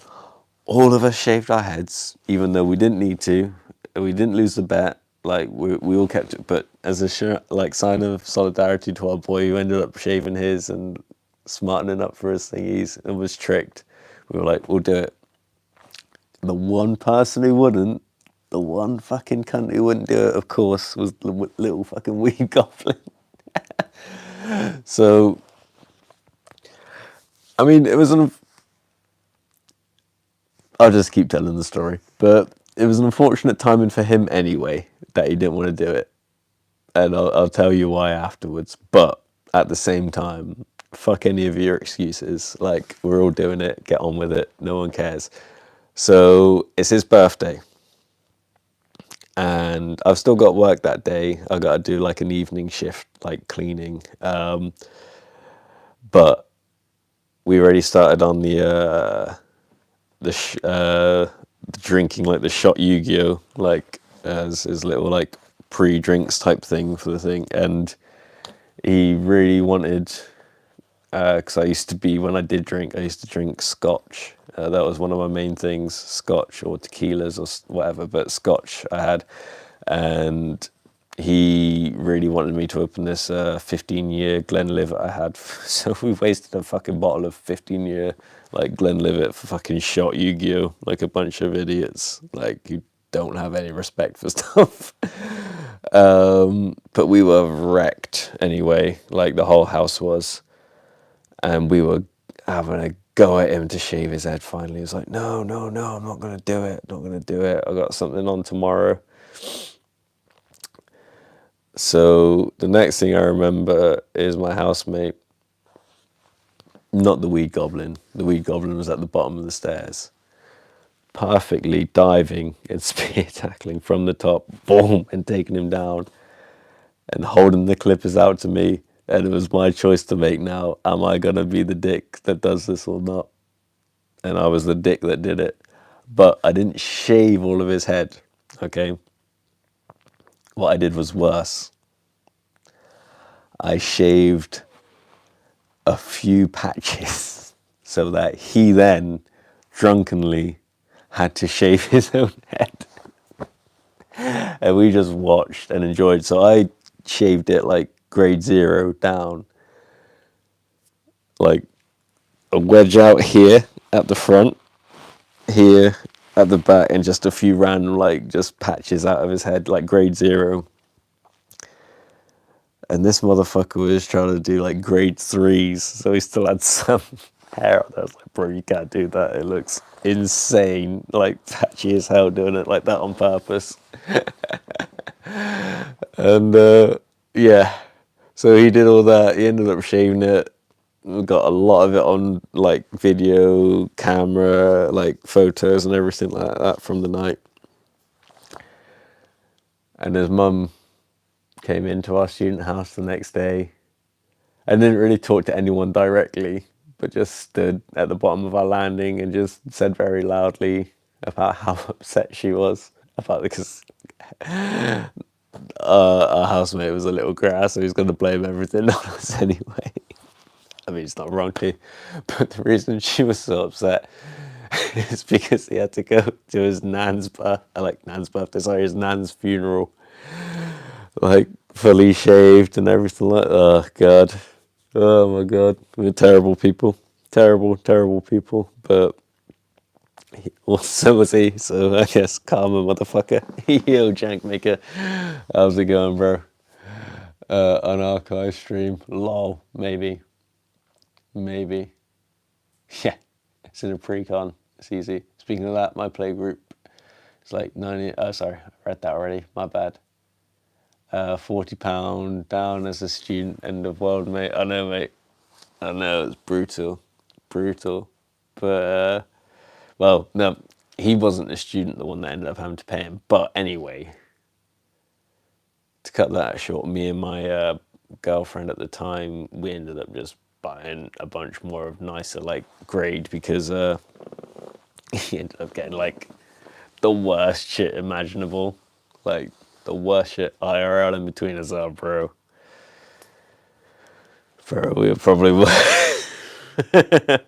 shaved our heads, even though we didn't need to. We didn't lose the bet. Like, we all kept it. But as a sign of solidarity to our boy who ended up shaving his and smartening up for his thingies and was tricked, we were like, we'll do it. The one person who wouldn't, the one fucking cunt who wouldn't do it, of course, was the little fucking weed goblin. So, I mean, it was I'll just keep telling the story. But it was an unfortunate timing for him anyway, that he didn't want to do it. And I'll tell you why afterwards. But at the same time, fuck any of your excuses. Like, we're all doing it. Get on with it. No one cares. So it's his birthday. And I've still got work that day. I got to do like an evening shift, like cleaning. But we already started on the drinking, like the shot Yu-Gi-Oh, like as his little like pre-drinks type thing for the thing. And he really wanted, because I used to be, when I did drink, I used to drink scotch. That was one of my main things, scotch or tequilas or whatever, but scotch I had. And he really wanted me to open this 15-year Glenlivet I had. So we wasted a fucking bottle of 15-year like Glenlivet for fucking shot Yu-Gi-Oh, like a bunch of idiots, like, who don't have any respect for stuff. But we were wrecked anyway, like the whole house was. And we were having a go at him to shave his head finally. He was like, no, I'm not going to do it. Not going to do it. I got something on tomorrow. So the next thing I remember is my housemate, not the weed goblin. The weed goblin was at the bottom of the stairs, perfectly diving and spear tackling from the top, boom, and taking him down and holding the clippers out to me. And it was my choice to make now. Am I going to be the dick that does this or not? And I was the dick that did it. But I didn't shave all of his head, okay? What I did was worse. I shaved a few patches so that he then drunkenly had to shave his own head. And we just watched and enjoyed. So I shaved it like grade 0 down, like a wedge out here at the front, here at the back, and just a few random like just patches out of his head, like grade 0. And this motherfucker was trying to do like grade 3s, so he still had some hair up there. I was like, bro, you can't do that. It looks insane, like patchy as hell doing it like that on purpose. And yeah, so he did all that. He ended up shaving it. We got a lot of it on like video, camera, like photos and everything like that from the night. And his mum came into our student house the next day and didn't really talk to anyone directly, but just stood at the bottom of our landing and just said very loudly about how upset she was about it, because our housemate was a little grass, so he's going to blame everything on us anyway. I mean, it's not wrong to, but the reason she was so upset is because he had to go to his nan's his nan's funeral, like fully shaved and everything like. Oh god, oh my god, we're terrible people, terrible people. But well, so was he. So I guess karma, motherfucker. Yo, Jank Maker, how's it going, bro? An archive stream, lol, maybe. maybe. Yeah, it's in a pre-con. It's easy. Speaking of that, my play group is like 90. Oh, sorry, I read that already. My bad. £40 down as a student. End of world, mate. I know, mate. I know, it's brutal. Brutal. But, well, no, he wasn't a student, the one that ended up having to pay him. But anyway, to cut that short, me and my girlfriend at the time, we ended up just buying a bunch more of nicer, like, grade because he ended up getting, like, the worst shit imaginable. Like, the worst shit IRL in between us, bro. Bro, we probably would.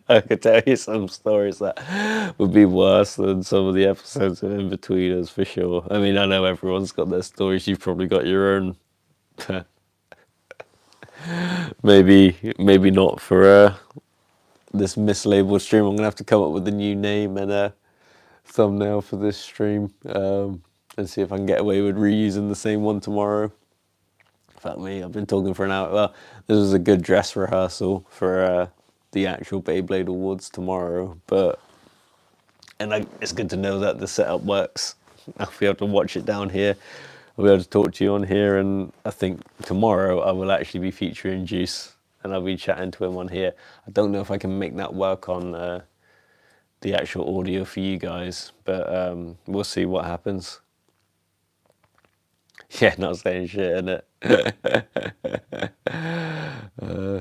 I could tell you some stories that would be worse than some of the episodes of In Between Us, for sure. I mean, I know everyone's got their stories. You've probably got your own. Maybe not for this mislabeled stream. I'm gonna have to come up with a new name and a thumbnail for this stream, and see if I can get away with reusing the same one tomorrow. Fuck me, I've been talking for an hour. Well, this was a good dress rehearsal for the actual Beyblade Awards tomorrow, it's good to know that the setup works. I'll be able to watch it down here. I'll be able to talk to you on here, and I think tomorrow I will actually be featuring Juice, and I'll be chatting to him on here. I don't know if I can make that work on the actual audio for you guys, but we'll see what happens. Yeah, not saying shit, innit?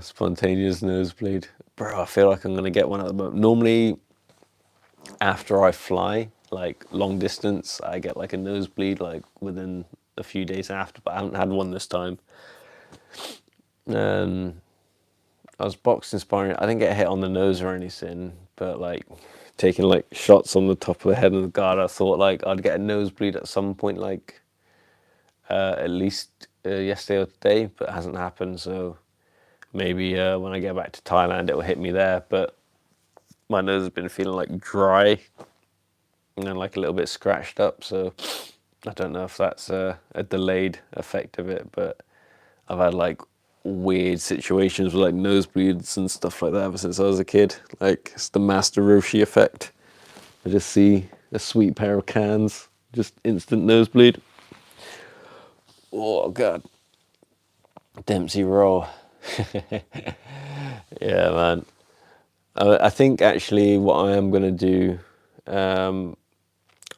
Spontaneous nosebleed. Bro, I feel like I'm going to get one at the moment. Normally, after I fly, like long distance, I get like a nosebleed like within a few days after, but I haven't had one this time. I was boxing sparring. I didn't get hit on the nose or anything, but like taking like shots on the top of the head and the guard, I thought like I'd get a nosebleed at some point, like at least yesterday or today, but it hasn't happened. So maybe when I get back to Thailand, it will hit me there. But my nose has been feeling like dry and then like a little bit scratched up. So I don't know if that's a delayed effect of it, but I've had like weird situations with like nosebleeds and stuff like that ever since I was a kid. Like it's the Master Roshi effect. I just see a sweet pair of cans, just instant nosebleed. Oh god. Dempsey Raw. Yeah, man. I think actually what I am gonna do, I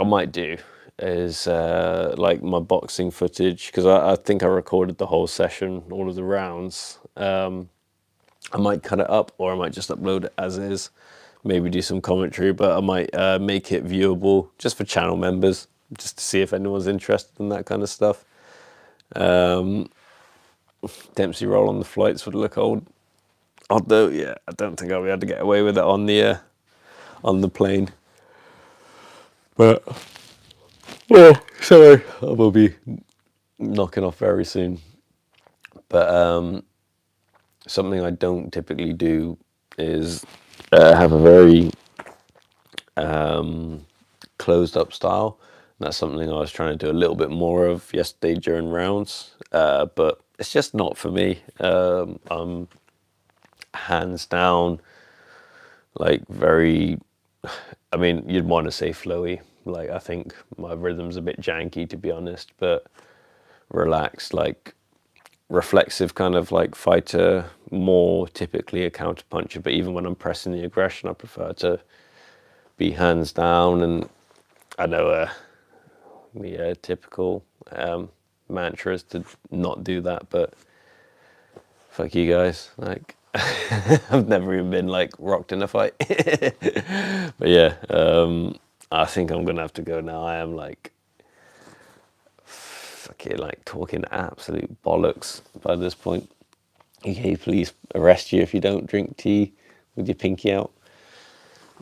might do, is like my boxing footage, because I think I recorded the whole session, all of the rounds. I might cut it up, or I might just upload it as is. Maybe do some commentary, but I might make it viewable just for channel members, just to see if anyone's interested in that kind of stuff. Dempsey roll on the flights would look old. Although, yeah, I don't think I'll be able to get away with it on the plane. But yeah, sorry, I will be knocking off very soon. But something I don't typically do is have a very closed up style. And that's something I was trying to do a little bit more of yesterday during rounds, but it's just not for me. I'm hands down, like very, I mean, you'd want to say flowy. Like I think my rhythm's a bit janky, to be honest, but relaxed, like reflexive kind of like fighter, more typically a counter puncher. But even when I'm pressing the aggression, I prefer to be hands down. And I know the typical mantra is to not do that, but fuck you guys. Like I've never even been like rocked in a fight. But yeah, I think I'm gonna have to go now. I am like fucking like talking absolute bollocks by this point. UK police arrest you if you don't drink tea with your pinky out.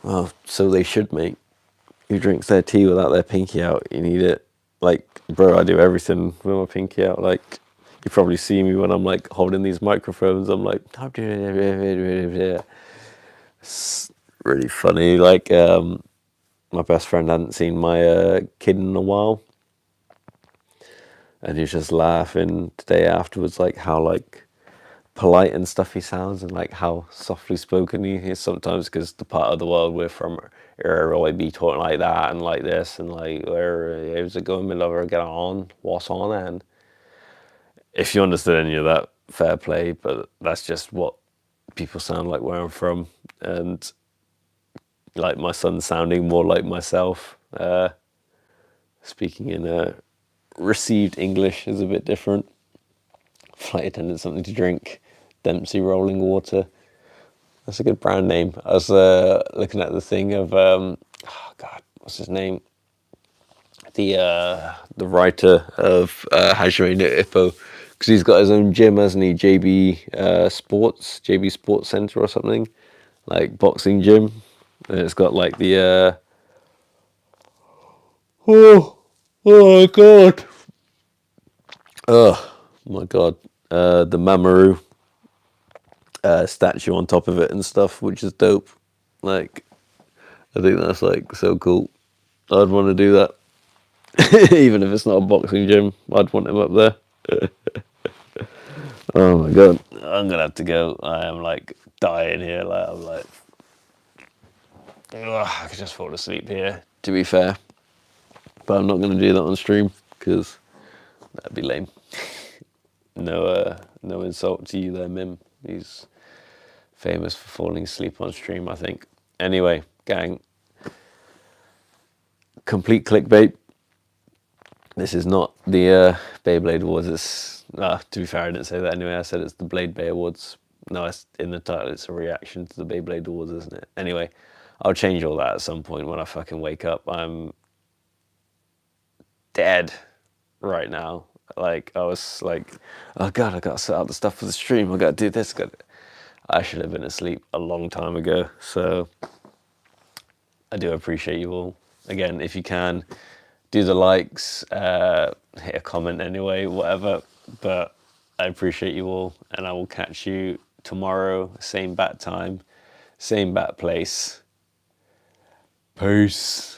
Well, so they should, mate. Who drinks their tea without their pinky out? You need it. Like, bro, I do everything with my pinky out. Like, you probably see me when I'm like holding these microphones. I'm like, it's really funny. Like, my best friend hadn't seen my kid in a while, and he was just laughing today afterwards, like how like polite and stuff he sounds, and like how softly spoken he is sometimes, because the part of the world we're from always be talking like that and like this and like, how's it going, my lover, get on, what's on. And if you understood any of that, fair play, but that's just what people sound like where I'm from. And like my son sounding more like myself, speaking in received English is a bit different. Flight attendant, something to drink. Dempsey rolling water. That's a good brand name. I was looking at the thing of oh God, what's his name? The writer of Hajime no Ippo, because he's got his own gym, hasn't he? JB Sports Center or something, like boxing gym, and it's got like the oh my god, oh my god, the Mamoru statue on top of it and stuff, which is dope. Like, I think that's like so cool. I'd want to do that. Even if it's not a boxing gym, I'd want him up there. Oh my god, I'm gonna have to go. I am like dying here. Like I'm like, ugh, I could just fall asleep here. To be fair, but I'm not gonna do that on stream because that'd be lame. No insult to you there, Mim. He's famous for falling asleep on stream, I think. Anyway, gang, complete clickbait. This is not the Beyblade Awards. It's to be fair, I didn't say that anyway. I said it's the Blade Bay Awards. No, it's in the title. It's a reaction to the Beyblade Awards, isn't it? Anyway, I'll change all that at some point when I fucking wake up. I'm dead right now. Like I was like, oh god, I gotta set out the stuff for the stream. I gotta do this. I should have been asleep a long time ago. So I do appreciate you all. Again, if you can, do the likes, hit a comment anyway, whatever. But I appreciate you all, and I will catch you tomorrow, same bat time, same bat place. Peace.